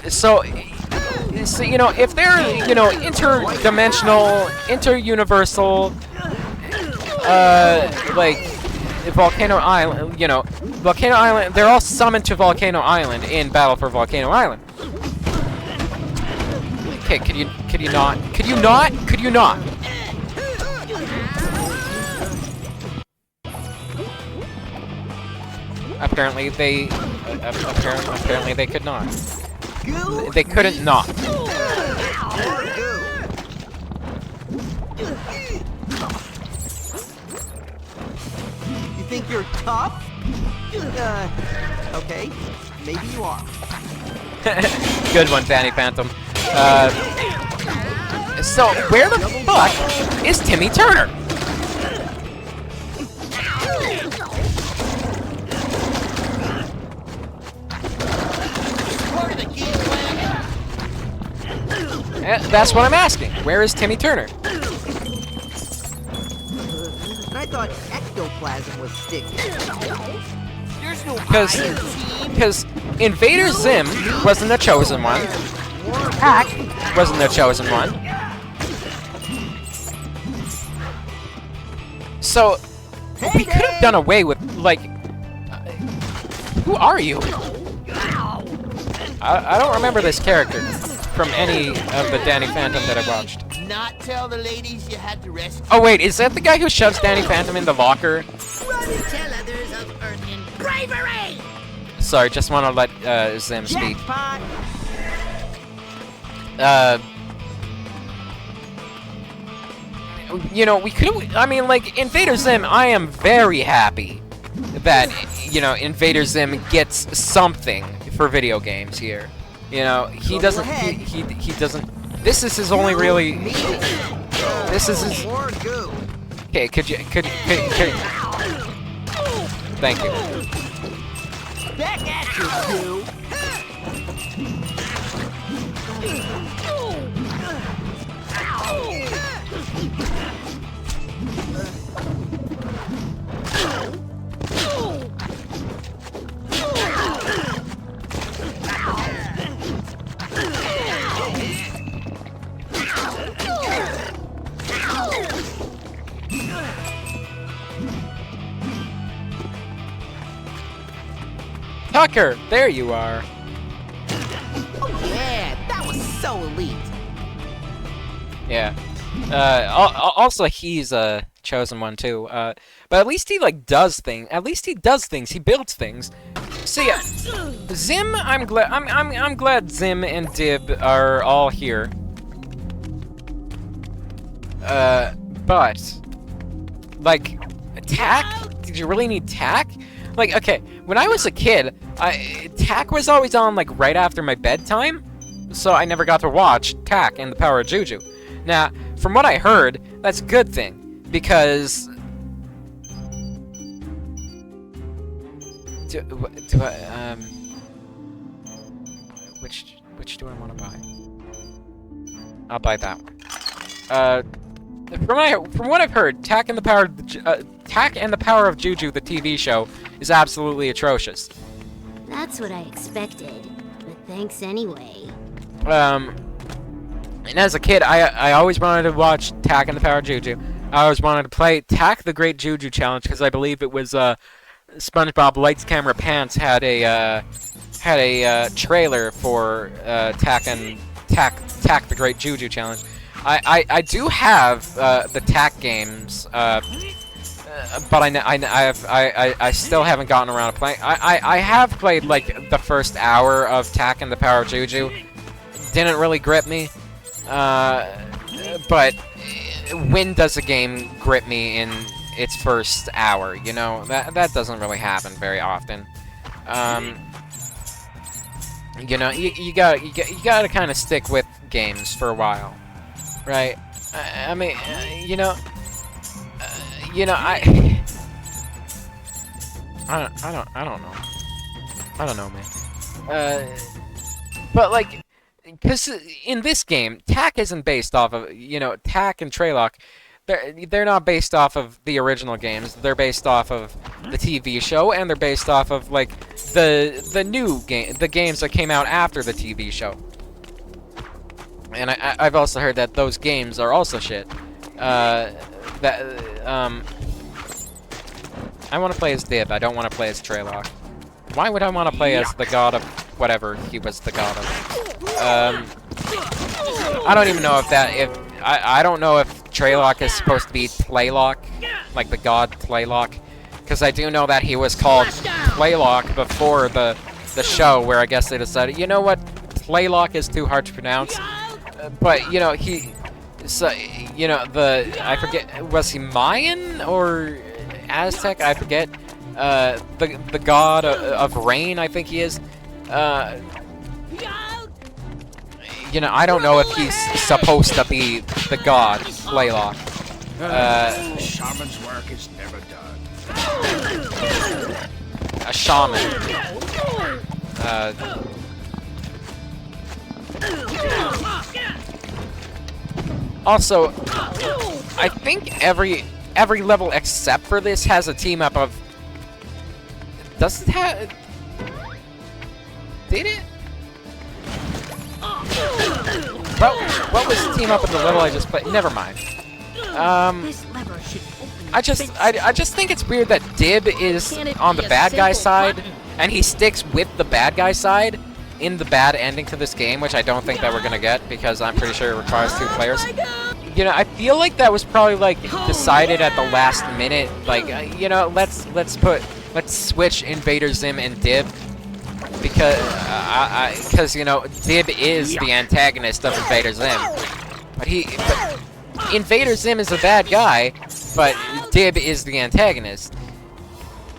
So if they're, interdimensional, interuniversal, like Volcano Island, Volcano Island, they're all summoned to Volcano Island in Battle for Volcano Island. Okay, could you not? Could you not? Could you not? Apparently they could not. They couldn't not.
You think you're tough? Okay, maybe you are.
Good one, Danny Phantom. So where the fuck is Timmy Turner? That's what I'm asking. Where is Timmy Turner?
I thought ectoplasm was sticky.
Because Invader Zim wasn't the chosen one. Hack wasn't the chosen one. So we could have done away with, like, who are you? I don't remember this character from any of the Danny Phantom that I watched.
Not tell the ladies you had to rescue.
Oh wait, is that the guy who shoves Danny Phantom in the locker?
Run and tell others of Earth in bravery!
Sorry, just want to let Zim speak. We could. I mean, like, Invader Zim. I am very happy that Invader Zim gets something for video games here. He doesn't. He doesn't. This is his only really. This is his. Okay, could you? Thank you.
Back at you, dude.
Tucker, there you are.
Oh yeah, that was so elite.
Yeah. Also, he's a chosen one too. But at least he like does things. At least he does things. He builds things. So yeah, Zim. I'm glad Zim and Dib are all here. But like, Tack? Did you really need Tack? Like, okay, when I was a kid, Tack was always on like right after my bedtime, so I never got to watch Tack and the Power of Juju. Now, from what I heard, that's a good thing, because... Which do I want to buy? I'll buy that one. From what I've heard, Tack and the Power of Juju, the TV show, is absolutely atrocious.
That's what I expected, but thanks anyway.
And as a kid, I always wanted to watch Tack and the Power of Juju. I always wanted to play Tack the Great Juju Challenge, because I believe it was SpongeBob Lights Camera Pants had a trailer for Tack the Great Juju Challenge. I do have the Tack games, but I still haven't gotten around to playing. I have played like the first hour of Tack and the Power of Juju. Didn't really grip me. But when does a game grip me in its first hour? You know, that doesn't really happen very often. You know, you gotta kind of stick with games for a while, right? I mean, you know, I don't know, man. But like. Because in this game, Tack isn't based off of, you know, Tack and Treylock, they're not based off of the original games. They're based off of the TV show, and they're based off of like the new game, the games that came out after the TV show. And I've also heard that those games are also shit. I want to play as Dib. I don't want to play as Treylock. Why would I want to play as the god of whatever he was the god of? I don't even know if I don't know if Treylock is supposed to be Playlock, like the god Playlock, because I do know that he was called Playlock before the show, where I guess they decided, you know what, Playlock is too hard to pronounce. But you know you know, I forget, was he Mayan or Aztec? I forget. The god of rain, I think he is. You know, I don't know if he's supposed to be the god, Playlock.
Shaman's work is never done.
A shaman. Also, I think every level except for this has a team up of. Does it have? Did it? What was the team up in the level I just played? Never mind. I just think it's weird that Dib is on the bad guy side, and he sticks with the bad guy side in the bad ending to this game, which I don't think that we're gonna get, because I'm pretty sure it requires 2 players. You know, I feel like that was probably like decided at the last minute. Like, you know, let's switch Invader Zim and Dib. Because you know, Dib is the antagonist of Invader Zim, but Invader Zim is a bad guy, but Dib is the antagonist.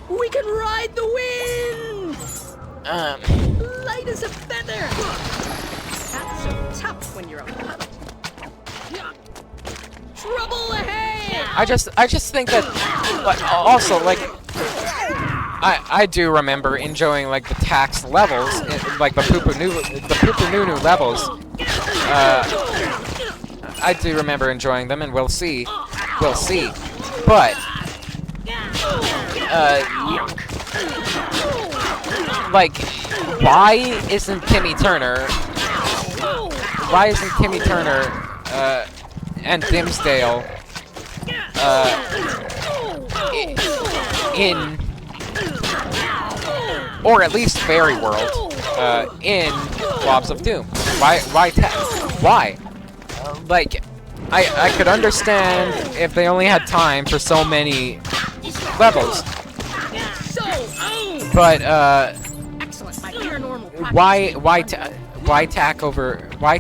We can ride the wind. Light as a feather. Not so tough when you're a puppet. Trouble ahead.
I just think that, also like. I do remember enjoying like the tax levels, like the Poopa Nunu levels. I do remember enjoying them, and we'll see. But like, why isn't Timmy Turner and Dimsdale in, or at least Fairy World, in Globs of Doom. Why? Why? Like, I could understand if they only had time for so many levels, but why tack over why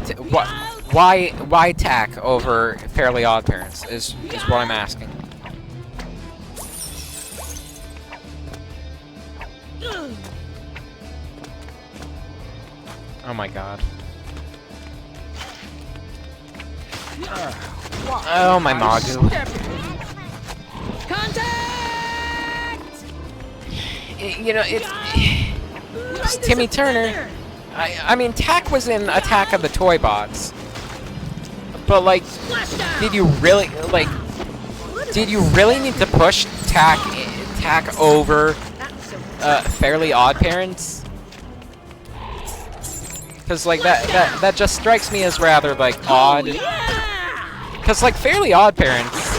tack over Fairly Odd Parents is what I'm asking. Oh my god. Oh my Magu.
Contact!
You know, it's Timmy Turner. I mean, Tack was in Attack of the Toy Bots. But like, did you really need to push Tack over Fairly Odd Parents? Because like that just strikes me as rather like odd. Because like Fairly Odd Parents,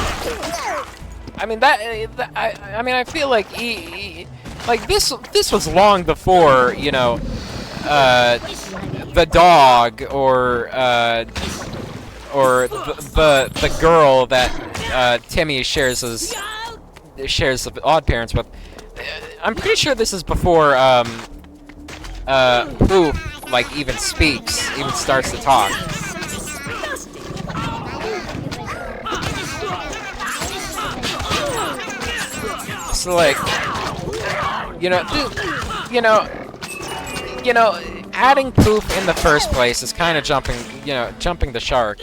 I mean I mean I feel like like this was long before, you know, the dog or the girl that Timmy shares the Odd Parents with. I'm pretty sure this is before Pooh like even starts to talk. So like, you know, adding Poof in the first place is kind of jumping the shark.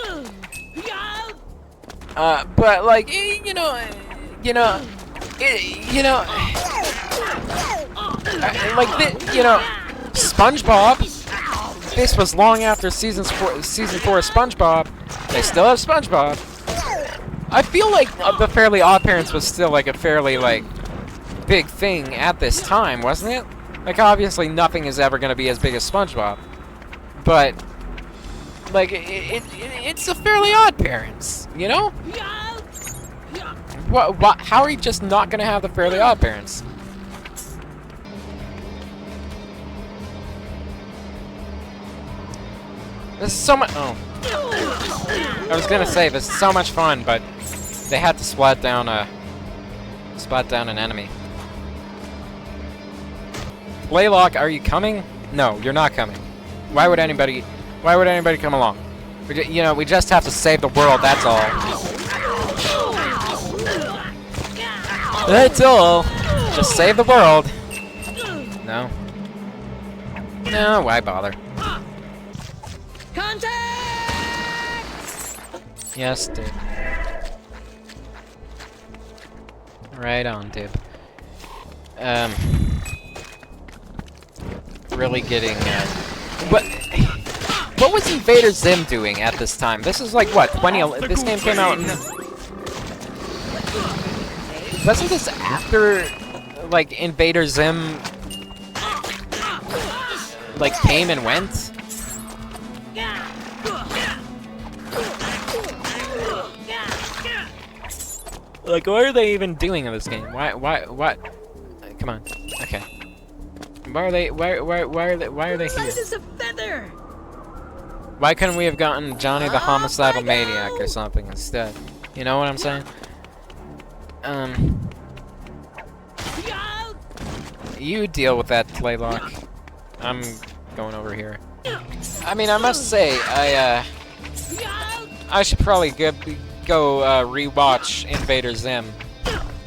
But like, SpongeBob. This was long after season 4 of SpongeBob. They still have SpongeBob. I feel like the Fairly Odd Parents was still like a fairly like big thing at this time, wasn't it? Like obviously nothing is ever gonna be as big as SpongeBob, but like it's a Fairly Odd Parents, you know? What? How are you just not gonna have the Fairly Odd Parents? This is so much. Oh, I was gonna say this is so much fun, but they had to splat down an enemy. Laylock, are you coming? No, you're not coming. Why would anybody come along? We just have to save the world. That's all. That's all. Just save the world. No. No, why bother?
Contact!
Yes, Dib. Right on, Dib. Really getting, what was Invader Zim doing at this time? This is like, what, this game came out in... Wasn't this after, like, Invader Zim, like, came and went? Like, what are they even doing in this game? Why, come on, okay. Why are they here?
Is a feather.
Why couldn't we have gotten Johnny the Homicidal Maniac or something instead? You know what I'm saying? You deal with that, Laylock. I'm going over here. I mean, I must say, I should probably go rewatch Invader Zim.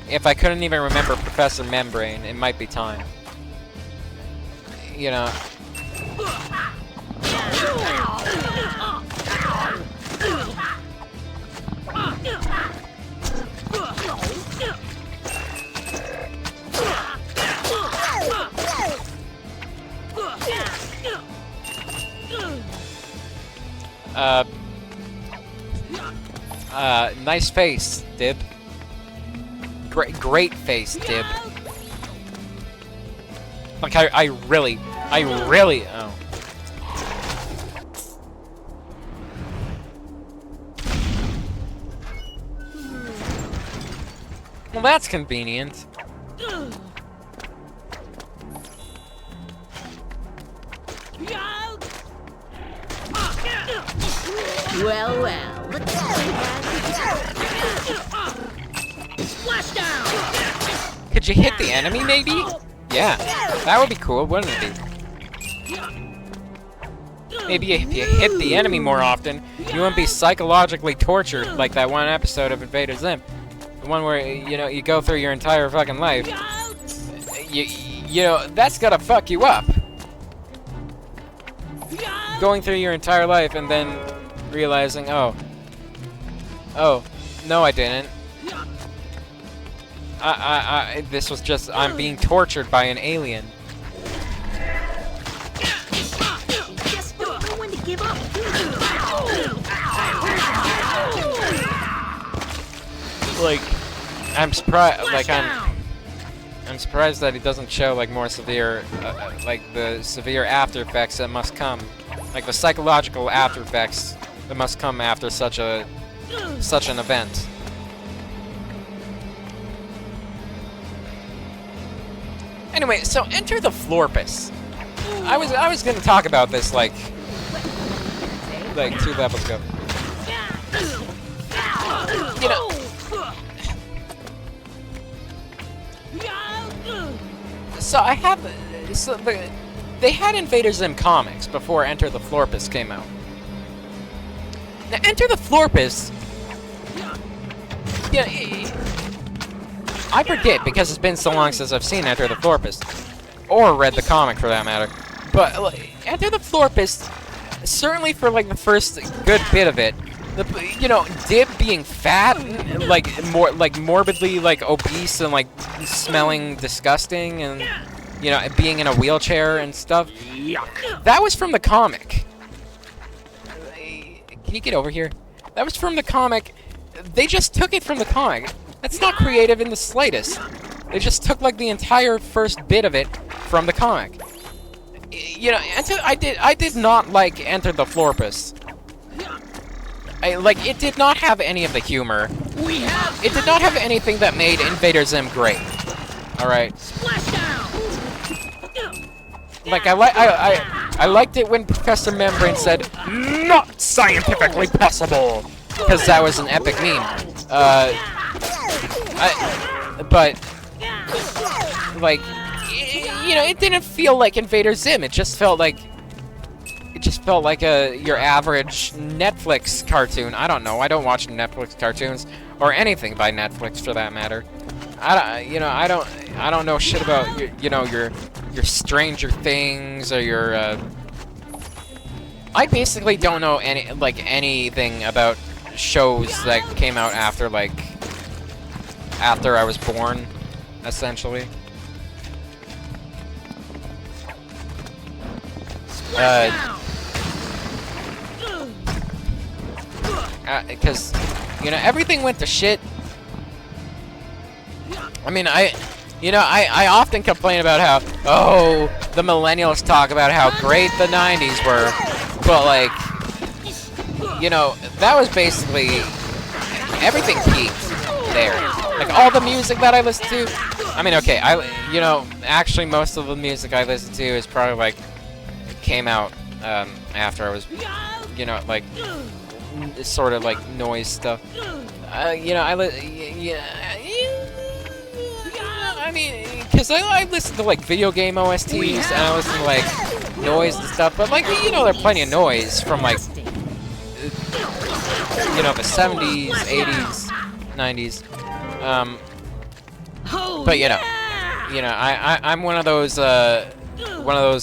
If I couldn't even remember Professor Membrane, it might be time. You know. Nice face, Dib. Great face, Dib. Like, I really, oh. Well, that's convenient.
Well, well. Splashdown!
Could you hit the enemy, maybe? Yeah, that would be cool, wouldn't it be? Maybe if you hit the enemy more often, you wouldn't be psychologically tortured like that one episode of Invader Zim. The one where, you know, you go through your entire fucking life. You know, that's gotta fuck you up. Going through your entire life and then realizing, oh, no I didn't. This was just, I'm being tortured by an alien.
Just don't know when to give up.
Like, I'm surprised, like, I'm surprised that he doesn't show, like, more severe, like, the severe after effects that must come. Like, the psychological after effects that must come after such an event. Anyway, so enter the Florpus. I was gonna talk about this like 2 levels ago. You know, they had Invader Zim comics before Enter the Florpus came out. Now, Enter the Florpus, yeah, I forget because it's been so long since I've seen Enter the Florpus, or read the comic for that matter. But Enter the Florpus, certainly for like the first good bit of it, you know, Dib being fat, like morbidly like obese and like smelling disgusting, and you know, being in a wheelchair and stuff. Yuck. That was from the comic. Can you get over here? That was from the comic. They just took it from the comic. That's not creative in the slightest. They just took like the entire first bit of it from the comic. You know, I did not like Enter the Florpus. Like, it did not have any of the humor. It did not have anything that made Invader Zim great. All right. Like, I liked it when Professor Membrane said, "Not scientifically possible," because that was an epic meme. But like, you know, it didn't feel like Invader Zim. It just felt like your average Netflix cartoon. I don't know. I don't watch Netflix cartoons or anything by Netflix for that matter. I don't know shit about your Stranger Things or your. I basically don't know anything about shows that came out after I was born, essentially. Because, you know, everything went to shit. I mean, I often complain about how, oh, the millennials talk about how great the 90s were, but, like, you know, that was basically, everything peaked there. Like, all the music that I listened to, I mean, okay, you know, actually most of the music I listened to is probably, like, came out, after I was, you know, like, sort of, like, noise stuff. You know, I mean, because I listen to, like, video game OSTs, and I listen to, like, noise and stuff, but, like, you know, there are plenty of noise from, like, you know, the 70s, 80s, 90s, but, you know, I'm one of those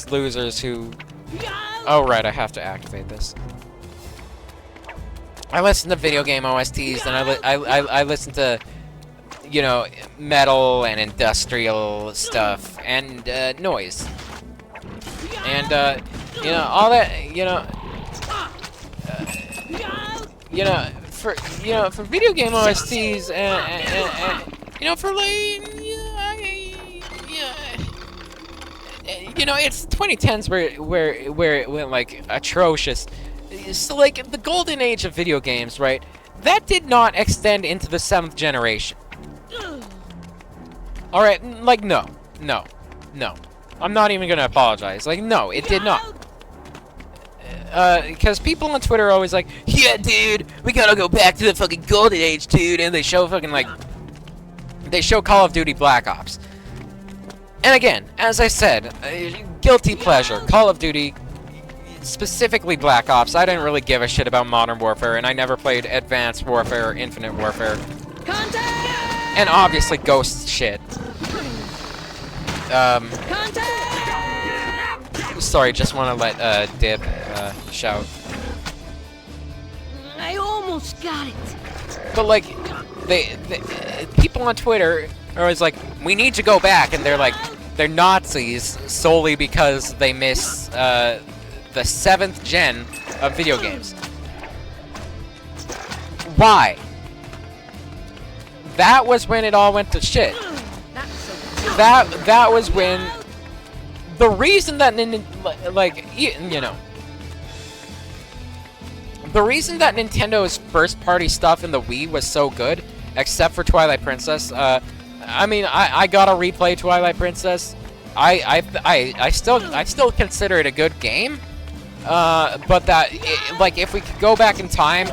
losers who, oh, right, I have to activate this. I listen to video game OSTs, and I listen to, you know, metal and industrial stuff and noise, and you know, all that, for video game OSTs and you know, for like, you know, it's 2010s where it went like atrocious. So, like, the golden age of video games, right? That did not extend into the 7th generation. Alright, like, no. No. No. I'm not even gonna apologize. Like, no, it did not. Because people on Twitter are always like, yeah, dude, we gotta go back to the fucking golden age, dude, and they show fucking, like, they show Call of Duty Black Ops. And again, as I said, guilty pleasure, Call of Duty, specifically Black Ops. I didn't really give a shit about Modern Warfare, and I never played Advanced Warfare or Infinite Warfare. And obviously Ghost shit. Sorry, just want to let Dib shout.
I almost got it.
But like, people on Twitter are always like, we need to go back, and they're Nazis solely because they miss the 7th gen of video games. Why? That was when it all went to shit. That was when the reason that the reason that Nintendo's first-party stuff in the Wii was so good, except for Twilight Princess. I mean, I gotta replay Twilight Princess. I still consider it a good game. But like, if we could go back in time,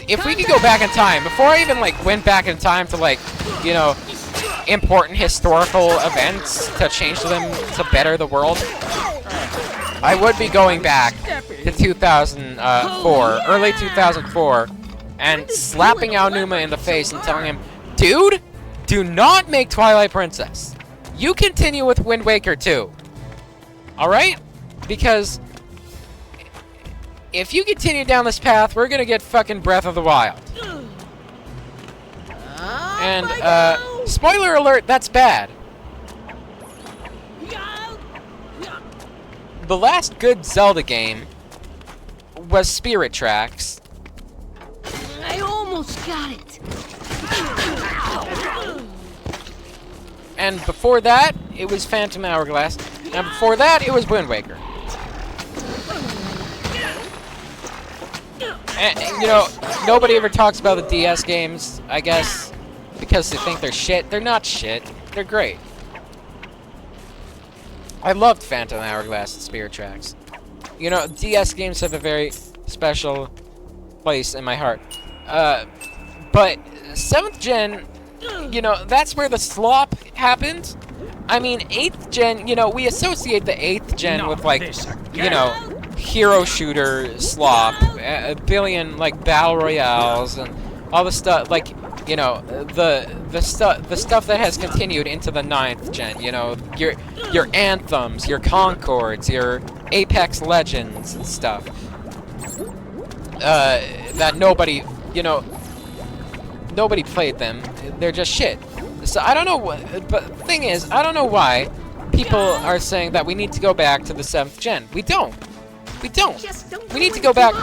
before I even like went back in time to like, you know, important historical events to change them to better the world, I would be going back to 2004, early 2004, and slapping Aonuma in the face and telling him, dude, do not make Twilight Princess. You continue with Wind Waker 2. Alright? Because if you continue down this path, we're gonna get fucking Breath of the Wild. And, spoiler alert, that's bad. The last good Zelda game was Spirit Tracks.
I almost got it.
And before that, it was Phantom Hourglass. And before that, it was Wind Waker. And, you know, nobody ever talks about the DS games, I guess, because they think they're shit. They're not shit. They're great. I loved Phantom Hourglass and Spirit Tracks. You know, DS games have a very special place in my heart. But 7th gen, you know, that's where the slop happened. I mean, 8th gen, you know, we associate the 8th gen with, like, you know, hero shooter slop, a billion, like, battle royales, and all the stuff, like, you know, the stuff that has continued into the 9th gen, you know, your Anthems, your Concords, your Apex Legends and stuff. That nobody, you know, nobody played them. They're just shit. So I don't know what, but the thing is, I don't know why people are saying that we need to go back to the 7th gen. We don't. We don't. We need to go back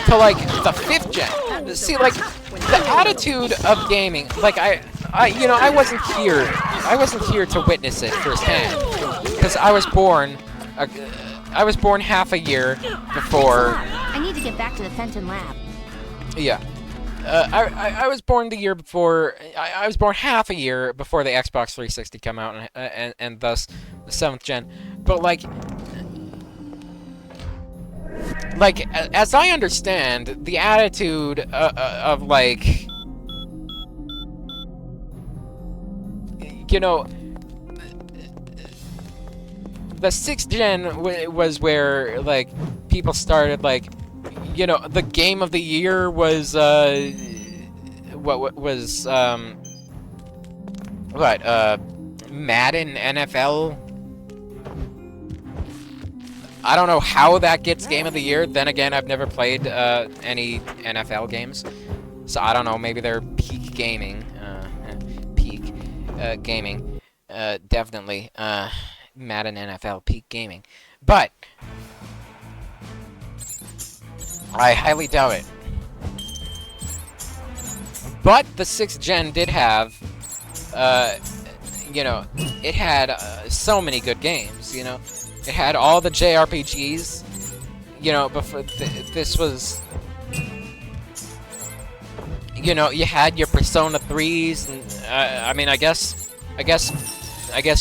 to, like, the 5th gen. See, like, the attitude of gaming, like, you know, I wasn't here to witness it firsthand, because I was born half a year before.
I need to get back to the Fenton lab.
Yeah. I was born the year before. I was born half a year before the Xbox 360 came out, and thus the 7th gen. But like, as I understand, the attitude of like, you know, the 6th gen was where like people started like, you know, the game of the year was Madden NFL. I don't know how that gets game of the year. Then again, I've never played any NFL games, so I don't know. Maybe they're peak gaming. Gaming. Definitely. Madden NFL peak gaming, but I highly doubt it. But the 6th gen did have, you know, it had so many good games, you know. It had all the JRPGs, you know, before this was, you know, you had your Persona 3s, and, I mean, I guess I guess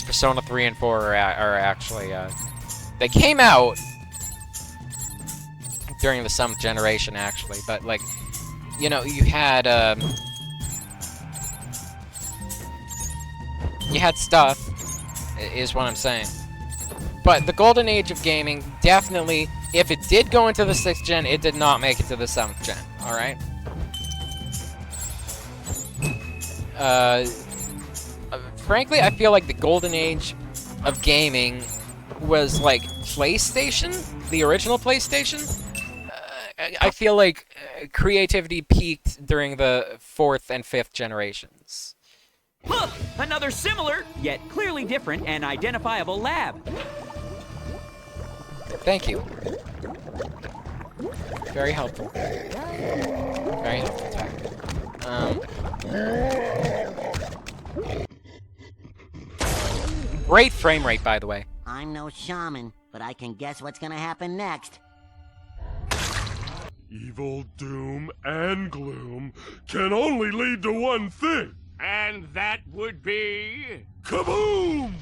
Persona 3 and 4 are actually, they came out during the 7th generation, actually, but, like, you know, you had stuff, is what I'm saying. But the golden age of gaming, definitely, if it did go into the 6th gen, it did not make it to the 7th gen, alright? Frankly, I feel like the golden age of gaming was, like, PlayStation? The original PlayStation? I feel like creativity peaked during the 4th and 5th generations.
Look! Another similar, yet clearly different and identifiable lab.
Thank you. Very helpful. Very helpful, Tack. Great frame rate, by the way.
I'm no shaman, but I can guess what's gonna happen next.
Evil, doom, and gloom can only lead to one thing.
And that would be...
Kaboom!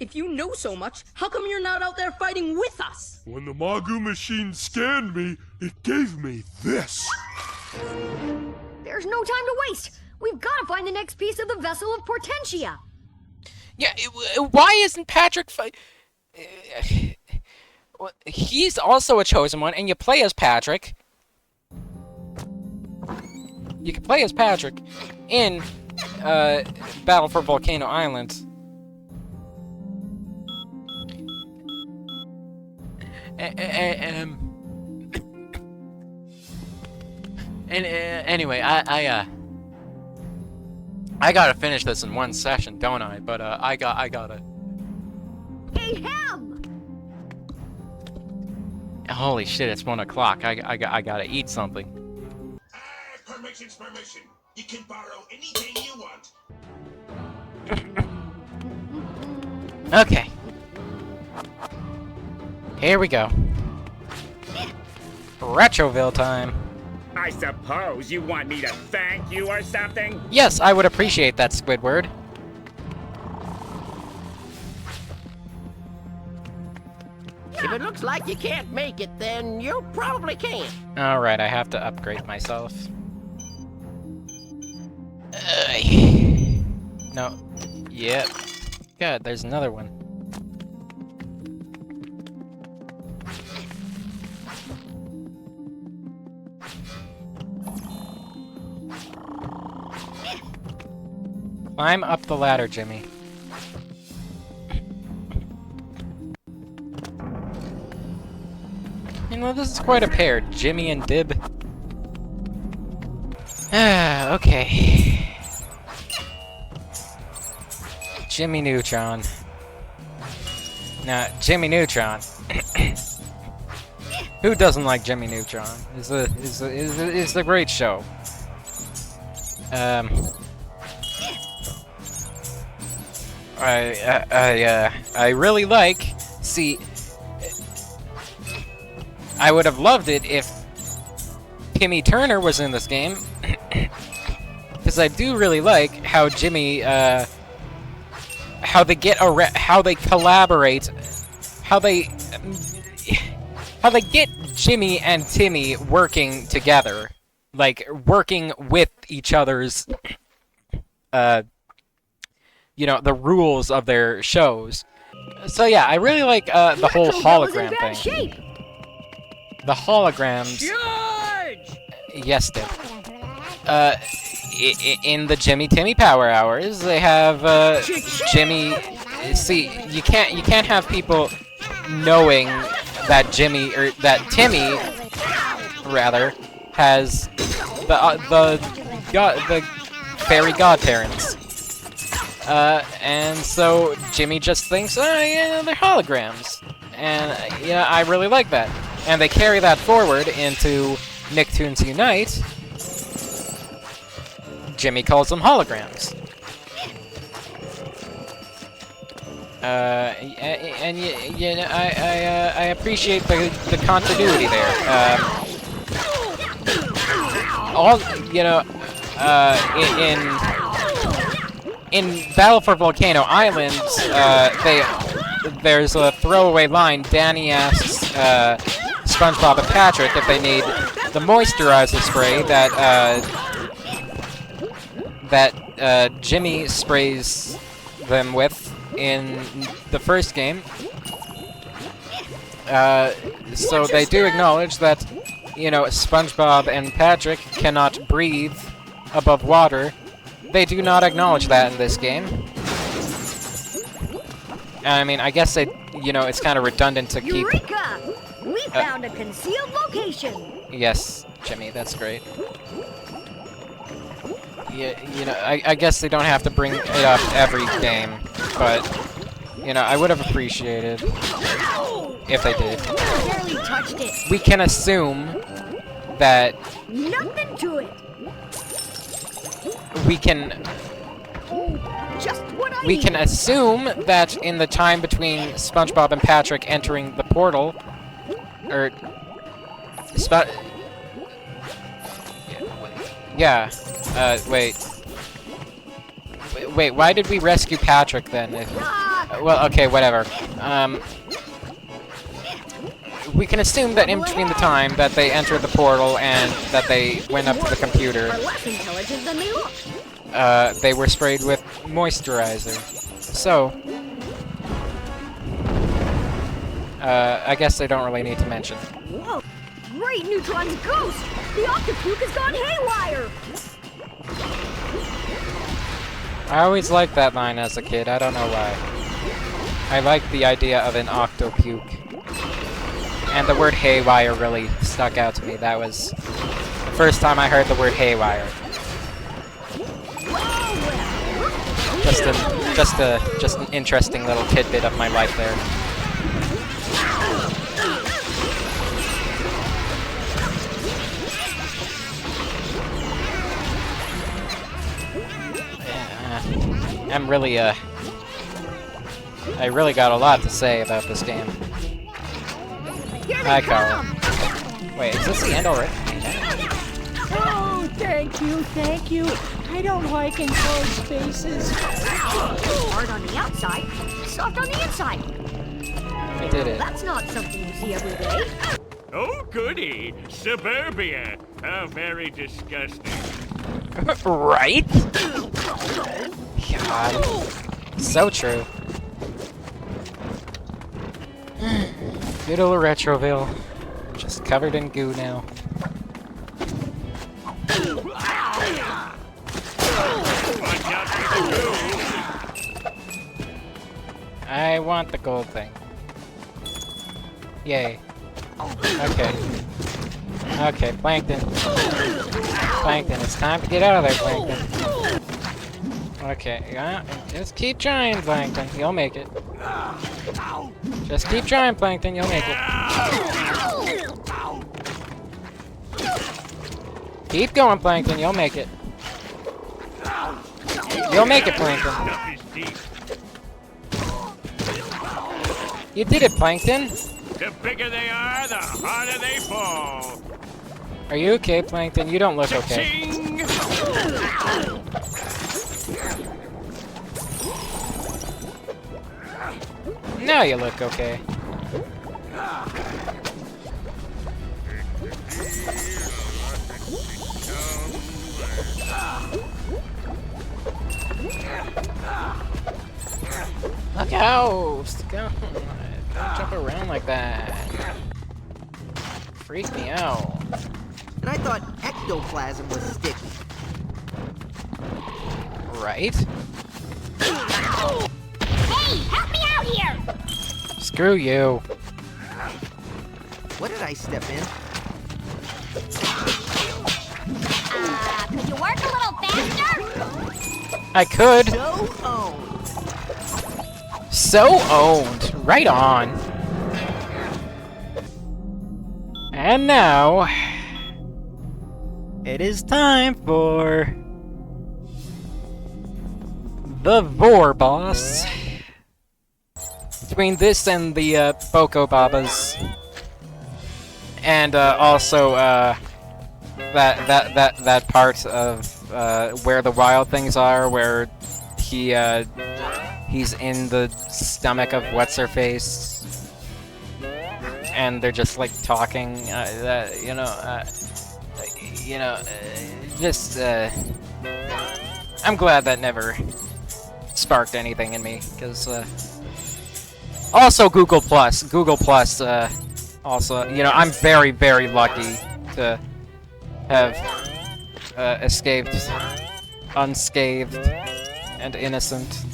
If you know so much, how come you're not out there fighting with us?
When the Magu machine scanned me, it gave me this.
There's no time to waste. We've got to find the next piece of the Vessel of Portentia.
Yeah, why isn't Patrick he's also a chosen one, and you play as Patrick. You can play as Patrick in Battle for Volcano Island. Anyway, I gotta finish this in one session, don't I? But I gotta.
Hey, him!
Holy shit! It's 1 o'clock. I gotta eat something.
Permission's permission. You can borrow anything you want.
Okay. Here we go. Retroville time.
I suppose you want me to thank you or something?
Yes, I would appreciate that, Squidward.
If it looks like you can't make it, then you probably can't.
Alright, I have to upgrade myself. No. Yep. God, there's another one. Climb up the ladder, Jimmy. You know, this is quite a pair, Jimmy and Dib. Okay. Jimmy Neutron. Now, Jimmy Neutron. Who doesn't like Jimmy Neutron? It's a great show. I really like. See, I would have loved it if Timmy Turner was in this game, because I do really like how Jimmy, how they collaborate, how they get Jimmy and Timmy working together, like working with each other's, you know, the rules of their shows. So yeah, I really like the whole hologram thing.
Shape.
The holograms.
George!
Yes, Dib. In the Jimmy Timmy Power Hours, they have Jimmy. See, you can't have people knowing that Timmy, rather, has the fairy godparents. And so Jimmy just thinks, oh yeah, they're holograms. And yeah, I really like that. And they carry that forward into Nicktoons Unite. Jimmy calls them holograms. And you know, I appreciate the continuity there. All, you know, in Battle for Volcano Island, there's a throwaway line. Danny asks SpongeBob and Patrick if they need the moisturizer spray that Jimmy sprays them with in the first game. So they do acknowledge that, you know, SpongeBob and Patrick cannot breathe above water. They do not acknowledge that in this game. I mean, I guess they, you know, it's kind of redundant to keep...
Eureka! We found a concealed location!
Yes, Jimmy, that's great. Yeah, you know, I guess they don't have to bring it up every game, but, you know, I would have appreciated if they did.
Barely touched it.
We can assume that...
Nothing to it!
We can...
Just what I
We can
need.
assume that in the time between SpongeBob and Patrick entering the portal, or... Yeah. Wait. Wait, why did we rescue Patrick then? Well, okay, whatever. We can assume that in between the time that they entered the portal and that they went up to the computer,
Are less intelligent than they look.
they were sprayed with moisturizer. So, I guess they don't really need to mention.
Whoa! Great Neutron's ghost! The Octopuke has gone haywire!
I always liked that line as a kid, I don't know why. I liked the idea of an Octopuke. And the word haywire really stuck out to me. That was the first time I heard the word haywire. Just an interesting little tidbit of my life there. I'm really, I really got a lot to say about this game. Hi, Carl. Wait, is this the end already?
Oh, thank you. I don't like enclosed spaces.
Hard on the outside, soft on the inside.
I did it.
That's not something you see every day.
Oh, goody! Suburbia! How very disgusting.
Right? God. So true. Good old Retroville. Just covered in goo now. I want the gold thing. Yay. Okay. Okay, Plankton. Plankton, it's time to get out of there, Plankton. Okay, yeah, just keep trying, Plankton. You'll make it. Just keep trying, Plankton. You'll make it. Keep going, Plankton. You'll make it. You'll make it, Plankton. You did it, Plankton.
The bigger they are, the harder they fall.
Are you okay, Plankton? You don't look okay. Now you look okay. Look out! Don't jump around like that. Freak me out.
And I thought ectoplasm was sticky.
Right?
Hey, help me out here!
Screw you.
What did I step in?
Could you work a little faster?
I could.
So owned.
So owned. Right on. And now, it is time for the Vor boss. Between this and the Boko Babas, and also that part of where the wild things are, where he's in the stomach of what's her face, and they're just like talking. I'm glad that never sparked anything in me, because also Google Plus. Also, I'm very, very lucky to have escaped unscathed and innocent.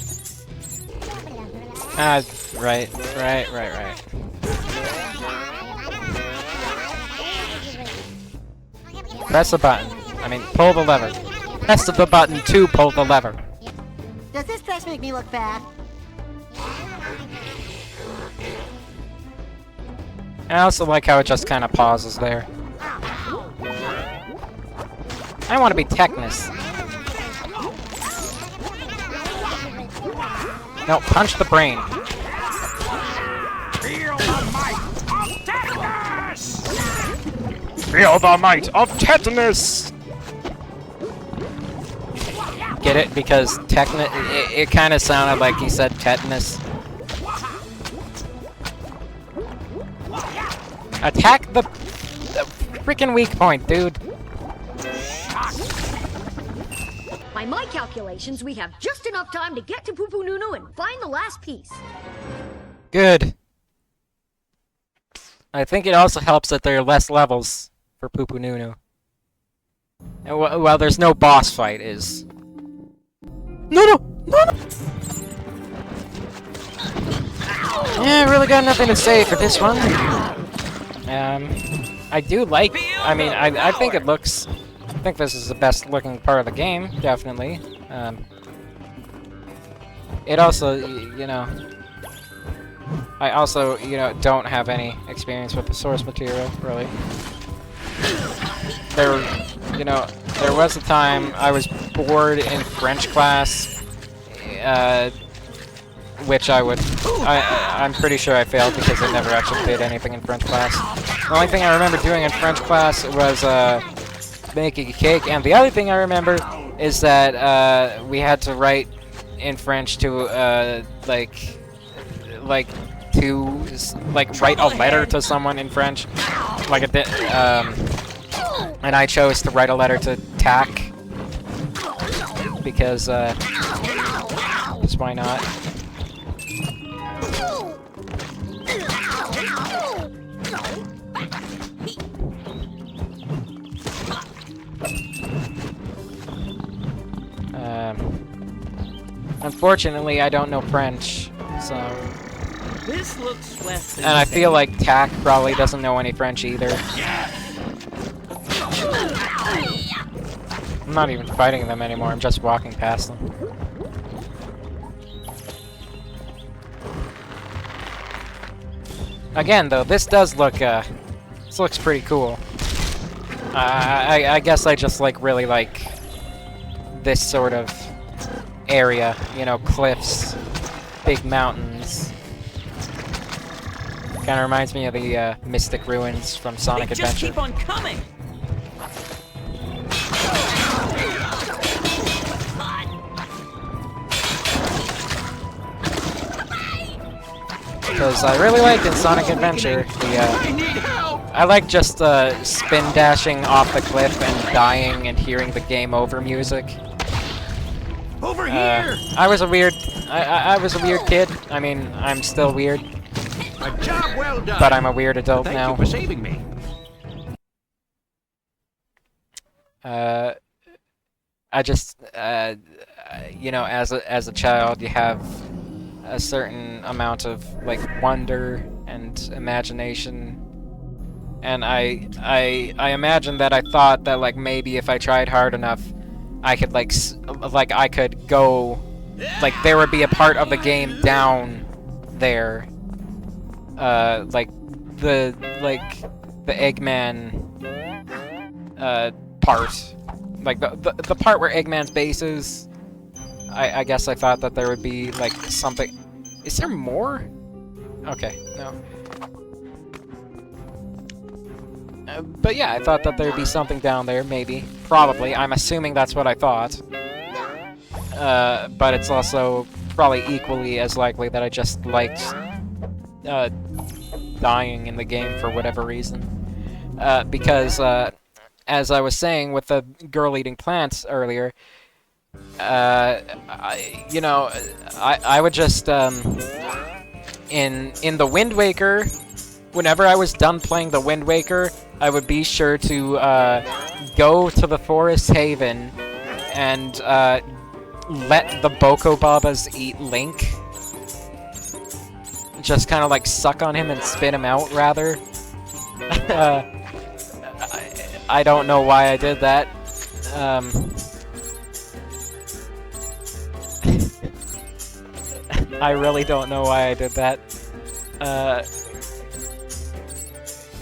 Right. Press the button. I mean, pull the lever. Press the button to pull the lever.
Does this dress make me look bad?
I also like how it just kind of pauses there. I want to be Technus. No, punch the brain.
Feel the might of tetanus!
Feel the might of tetanus! Get it? Because it kind of sounded like he said tetanus. Attack the freaking weak point, dude.
By my calculations, we have just enough time to get to Pupu Nunu and find the last piece.
Good. I think it also helps that there are less levels for Pupu Nunu. And well, there's no boss fight, is... No! Yeah, really got nothing to say for this one. I do like... I mean, I think it looks... I think this is the best looking part of the game, definitely. It also, I also, don't have any experience with the source material, really. There was a time I was bored in French class, which I'm pretty sure I failed because I never actually did anything in French class. The only thing I remember doing in French class was, making a cake, and the other thing I remember is that we had to write in French to write a letter to someone in French, and I chose to write a letter to Tack because why not? Unfortunately, I don't know French, so...
This looks less than
and I feel like Tack probably doesn't know any French either. I'm not even fighting them anymore, I'm just walking past them. Again, though, this does look, this looks pretty cool. I guess I just, really like this sort of area, cliffs, big mountains. Kind of reminds me of the Mystic Ruins from Sonic
They
Adventure.
just keep on coming.
Because I really like in Sonic Adventure I like just spin dashing off the cliff and dying and hearing the game over music.
Over here!
I was a weird kid. I mean, I'm still weird.
A job well done.
But I'm a weird adult now.
Thank you for saving me.
I just, as a child, you have a certain amount of wonder and imagination, and I imagine that I thought that maybe if I tried hard enough, I could I could go, there would be a part of the game down there, the Eggman part, the part where Eggman's base is. I guess I thought that there would be something. Is there more? Okay, no. But yeah, I thought that there'd be something down there, maybe. Probably. I'm assuming that's what I thought. but it's also probably equally as likely that I just liked dying in the game for whatever reason. Because, as I was saying with the girl eating plants earlier, I would just, in the Wind Waker, whenever I was done playing the Wind Waker, I would be sure to go to the Forest Haven and let the Bokobabas eat Link. Just kind of like suck on him and spit him out, rather. I don't know why I did that. I really don't know why I did that.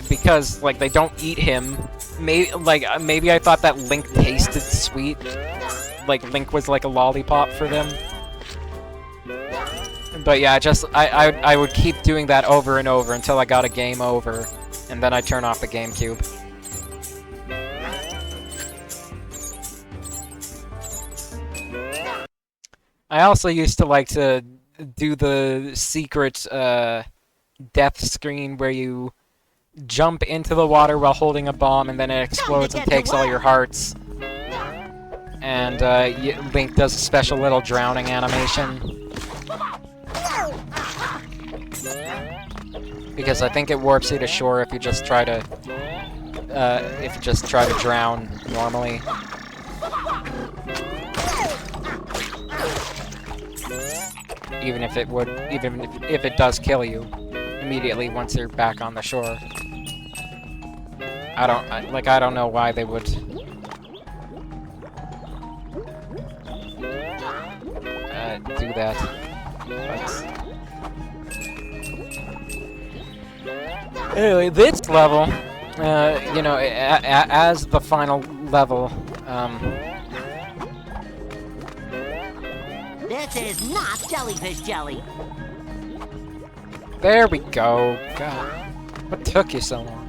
Because, like, they don't eat him. Maybe I thought that Link tasted sweet. Like, Link was like a lollipop for them. But yeah, I would keep doing that over and over until I got a game over. And then I'd turn off the GameCube. I also used to like to do the secret death screen where you jump into the water while holding a bomb and then it explodes and takes all your hearts. And Link does a special little drowning animation. Because I think it warps you to shore if you just try to drown normally. Even if it does kill you immediately once you're back on the shore. I don't know why they would do that. But anyway, this level, as the final level,
This is not jellyfish jelly.
There we go. God, what took you so long?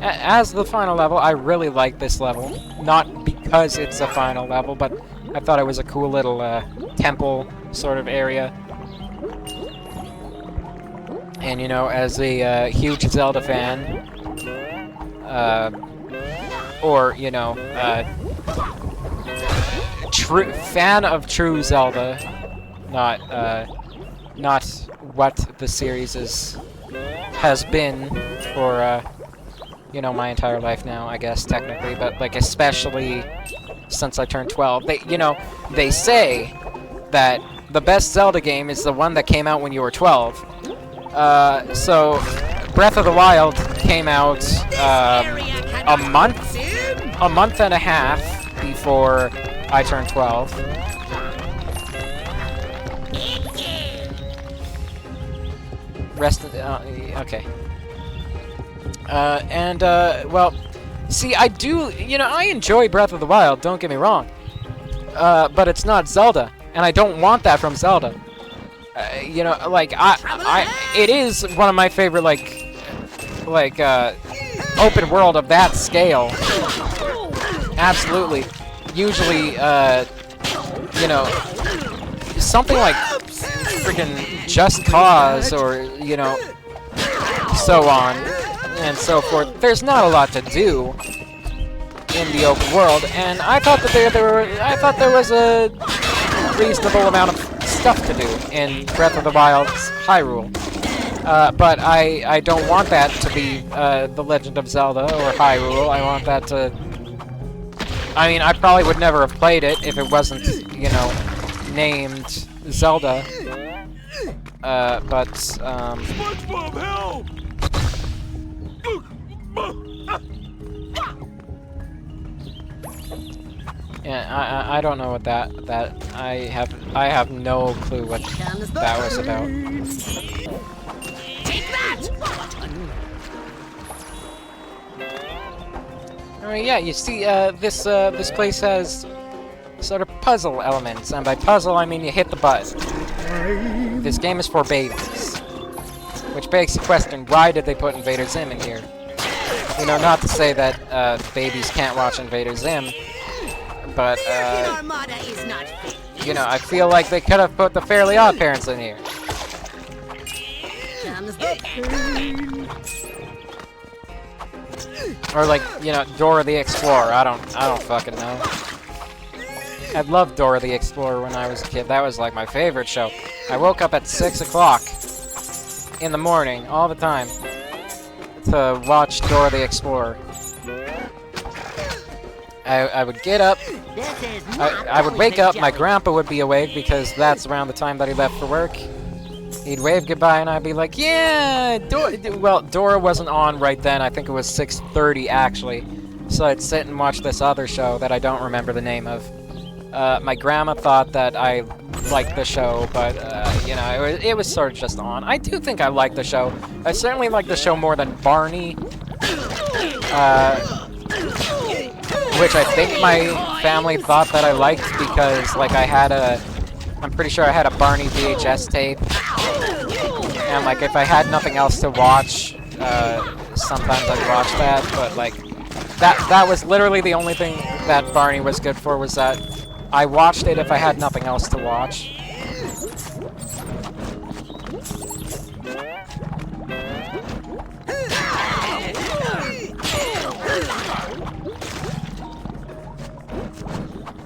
As the final level, I really like this level. Not because it's a final level, but I thought it was a cool little temple sort of area. And as a huge Zelda fan, fan of true Zelda, not what the series has been for my entire life now, I guess technically, but like especially since I turned 12. They say that the best Zelda game is the one that came out when you were 12. So Breath of the Wild came out a month and a half before I turned 12. Okay. Well, see, I do, I enjoy Breath of the Wild, don't get me wrong. But it's not Zelda, and I don't want that from Zelda. It is one of my favorite, open world of that scale. Absolutely. Usually, something like freaking Just Cause or, so on and so forth. There's not a lot to do in the open world, and I thought that there was a reasonable amount of stuff to do in Breath of the Wild's Hyrule. But I don't want that to be The Legend of Zelda or Hyrule. I want that to... I mean, I probably would never have played it if it wasn't, named Zelda.
SpongeBob, help!
Yeah, I don't know what that I have no clue what that was about.
Take that!
Oh yeah, you see, this place has sort of puzzle elements, and by puzzle I mean you hit the button. This game is for babies, which begs the question: why did they put Invader Zim in here? Not to say that babies can't watch Invader Zim, but
Armada is not
you know, I feel like they could have put the Fairly Odd Parents in here. Or like, you know, Dora the Explorer. I don't fucking know. I loved Dora the Explorer when I was a kid. That was like my favorite show. I woke up at 6 o'clock in the morning all the time to watch Dora the Explorer. I would get up, I would wake up, my grandpa would be awake because that's around the time that he left for work. He'd wave goodbye and I'd be like, yeah, Dora wasn't on right then, I think it was 6:30 actually. So I'd sit and watch this other show that I don't remember the name of. My grandma thought that I liked the show, but, you know, it was sort of just on. I do think I like the show. I certainly like the show more than Barney. Which I think my family thought that I liked because, like, I'm pretty sure I had a Barney VHS tape. And, like, if I had nothing else to watch, sometimes I'd watch that, but, like, that was literally the only thing that Barney was good for, was that I watched it if I had nothing else to watch.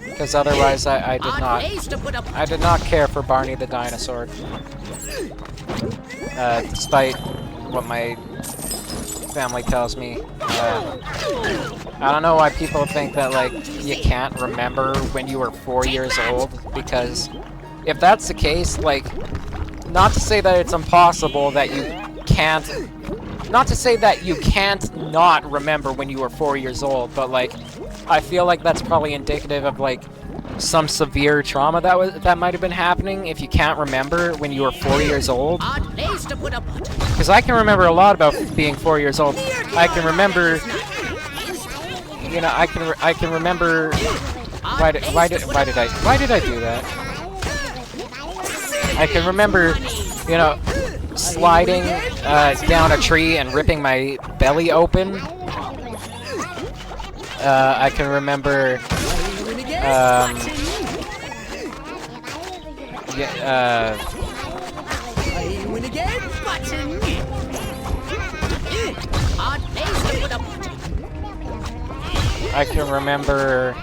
Because otherwise I did not care for Barney the Dinosaur. Despite what my family tells me. I don't know why people think that, like, you can't remember when you were 4 years old, because if that's the case, like, not to say that it's impossible that you can't, not to say that you can't not remember when you were 4 years old, but, like, I feel like that's probably indicative of, like, some severe trauma that might have been happening if you can't remember when you were 4 years old. Because I can remember a lot about being 4 years old. I can remember, you know, I can remember. Why did I do that? I can remember, you know, sliding down a tree and ripping my belly open. I can remember. I can remember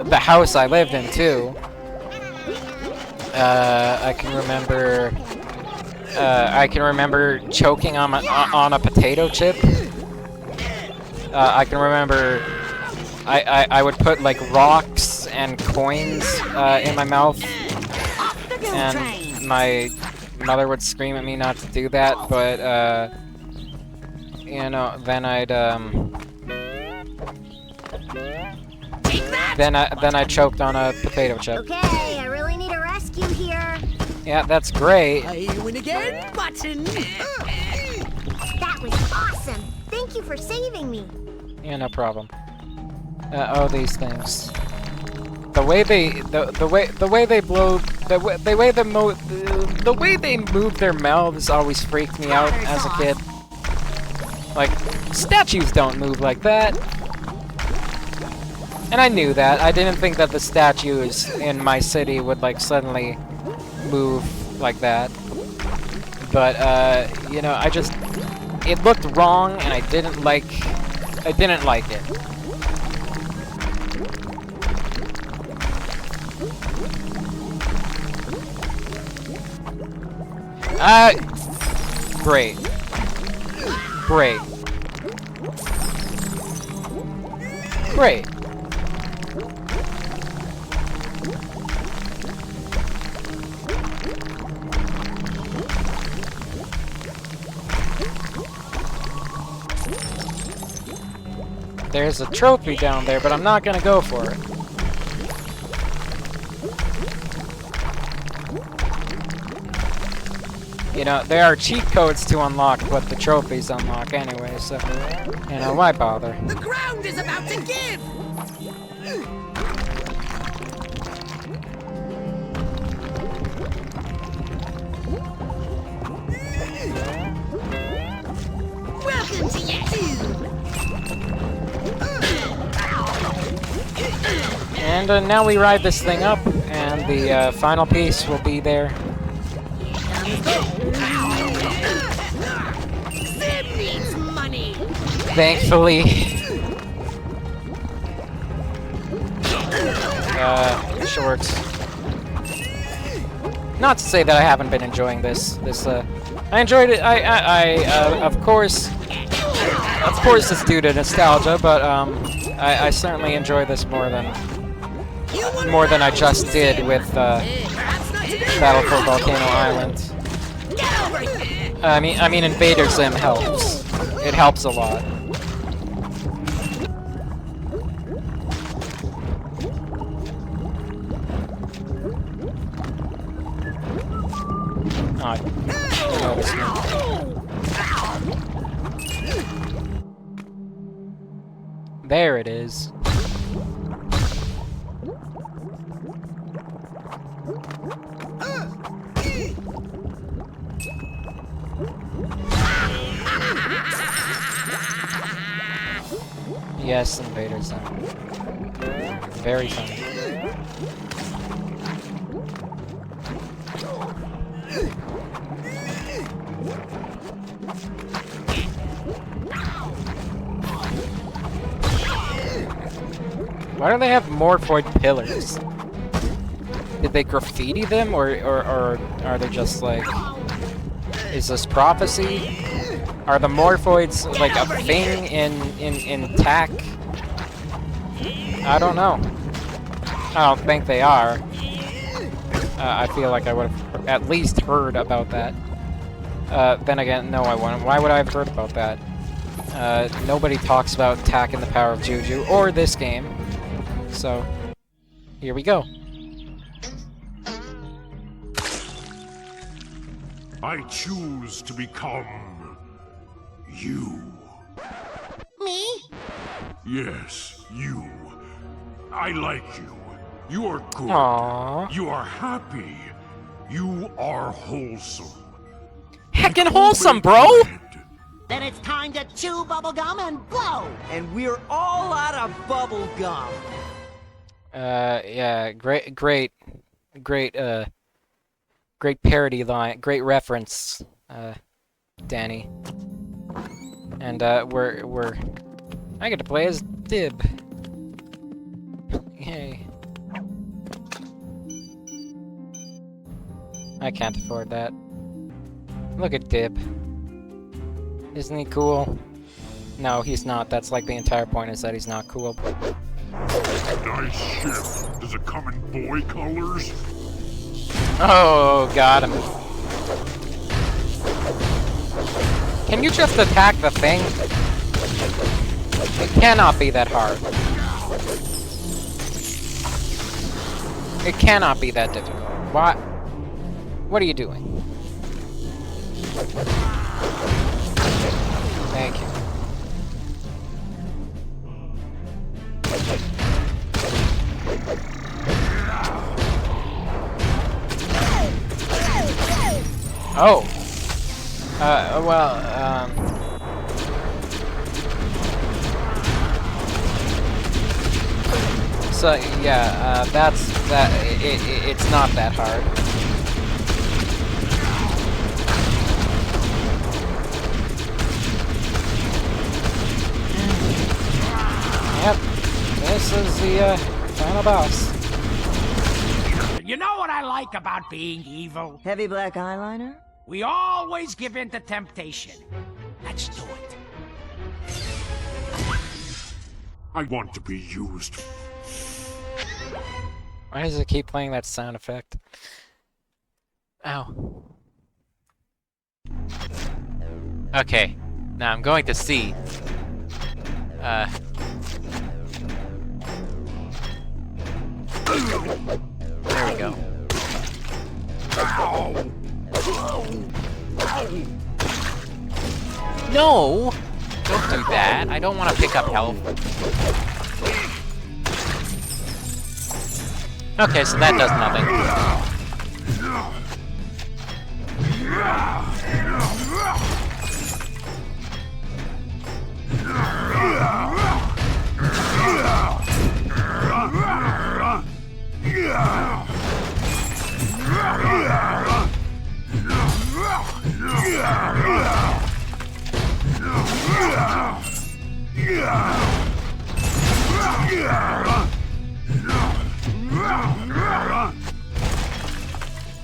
the house I lived in too. I can remember choking on a potato chip. I can remember I would put like rocks and coins in my mouth, and my mother would scream at me not to do that, but you know, then I choked on a potato chip.
Okay, I really need a rescue here.
Yeah, that's great.
Are you in again, Button?
That was awesome. Thank you for saving me.
Yeah, no problem. Oh, these things. The way they move their mouths always freaked me out as a kid. Like, statues don't move like that. And I knew that. I didn't think that the statues in my city would, like, suddenly move like that. But, you know, it looked wrong, and I didn't like it. Great. Great. Great. There's a trophy down there, but I'm not gonna go for it. You know, there are cheat codes to unlock what the trophies unlock anyway, so, you know, why bother?
The ground is about to give!
Welcome to Yahoo!
And now we ride this thing up, and the final piece will be there.
Zim needs money.
Thankfully. Shorts. Not to say that I haven't been enjoying this. I enjoyed it. Of course, it's due to nostalgia, but I certainly enjoy this more than I just did with Battle for Volcano Island. I mean, Invader Zim helps. It helps a lot. Oh, there it is. Yes, Invader Zim. Very funny. Why do they have Morphoid pillars? Did they graffiti them, or are they just like... Is this prophecy? Are the Morphoids like a thing in TAC? I don't know. I don't think they are. I feel like I would have at least heard about that. Then again, no, I wouldn't. Why would I have heard about that? Nobody talks about TAC and the power of Juju, or this game. So, here we go.
I choose to become you.
Me?
Yes, you. I like you. You are good.
Aww.
You are happy. You are wholesome.
Heckin' wholesome, bro!
Then it's time to chew bubblegum and blow!
And we're all out of bubblegum.
Yeah, great parody line, great reference, Danny. And, I get to play as Dib. Yay. I can't afford that. Look at Dib. Isn't he cool? No, he's not. That's like the entire point, is that he's not cool.
Nice ship. Does it come in boy colors?
Oh, got him. Can you just attack the thing? It cannot be that hard. It cannot be that difficult. What? What are you doing? Thank you. Oh. So, yeah, it's not that hard. Yep, this is the, final boss.
You know what I like about being evil?
Heavy black eyeliner?
We always give in to temptation. Let's do it.
I want to be used.
Why does it keep playing that sound effect? Ow. Okay, now I'm going to see. There we go. No! Don't do that. I don't want to pick up health. Okay, so that does nothing.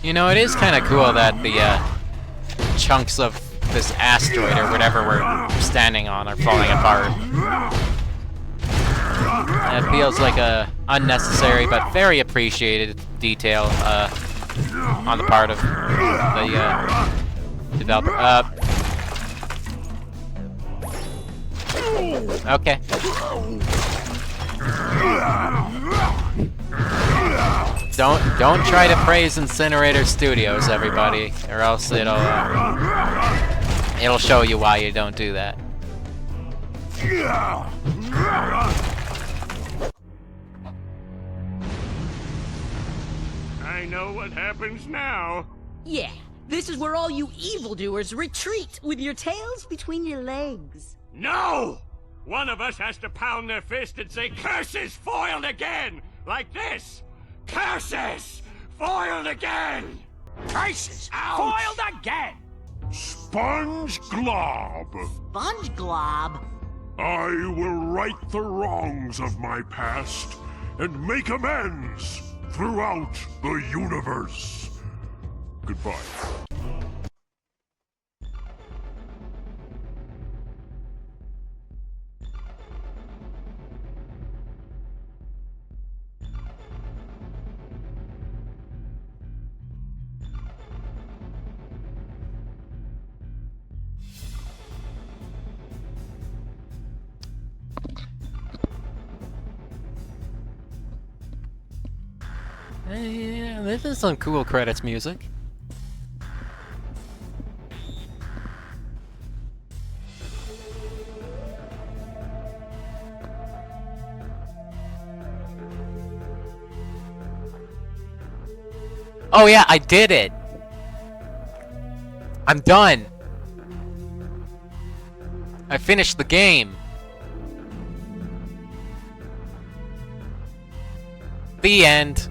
You know, it is kind of cool that the chunks of this asteroid or whatever we're standing on are falling apart. It feels like a unnecessary but very appreciated detail on the part of the developer. Okay. Don't try to praise Incinerator Studios, everybody, or else it'll show you why you don't do that.
I know what happens now.
Yeah, this is where all you evildoers retreat with your tails between your legs.
No! One of us has to pound their fist and say, "Curses foiled again!" Like this. Curses foiled again!
Curses
Ouch.
foiled again!
Sponge Glob!
Sponge Glob?
I will right the wrongs of my past and make amends throughout the universe. Goodbye.
Yeah, this is some cool credits music. Oh yeah, I did it! I'm done! I finished the game! The end.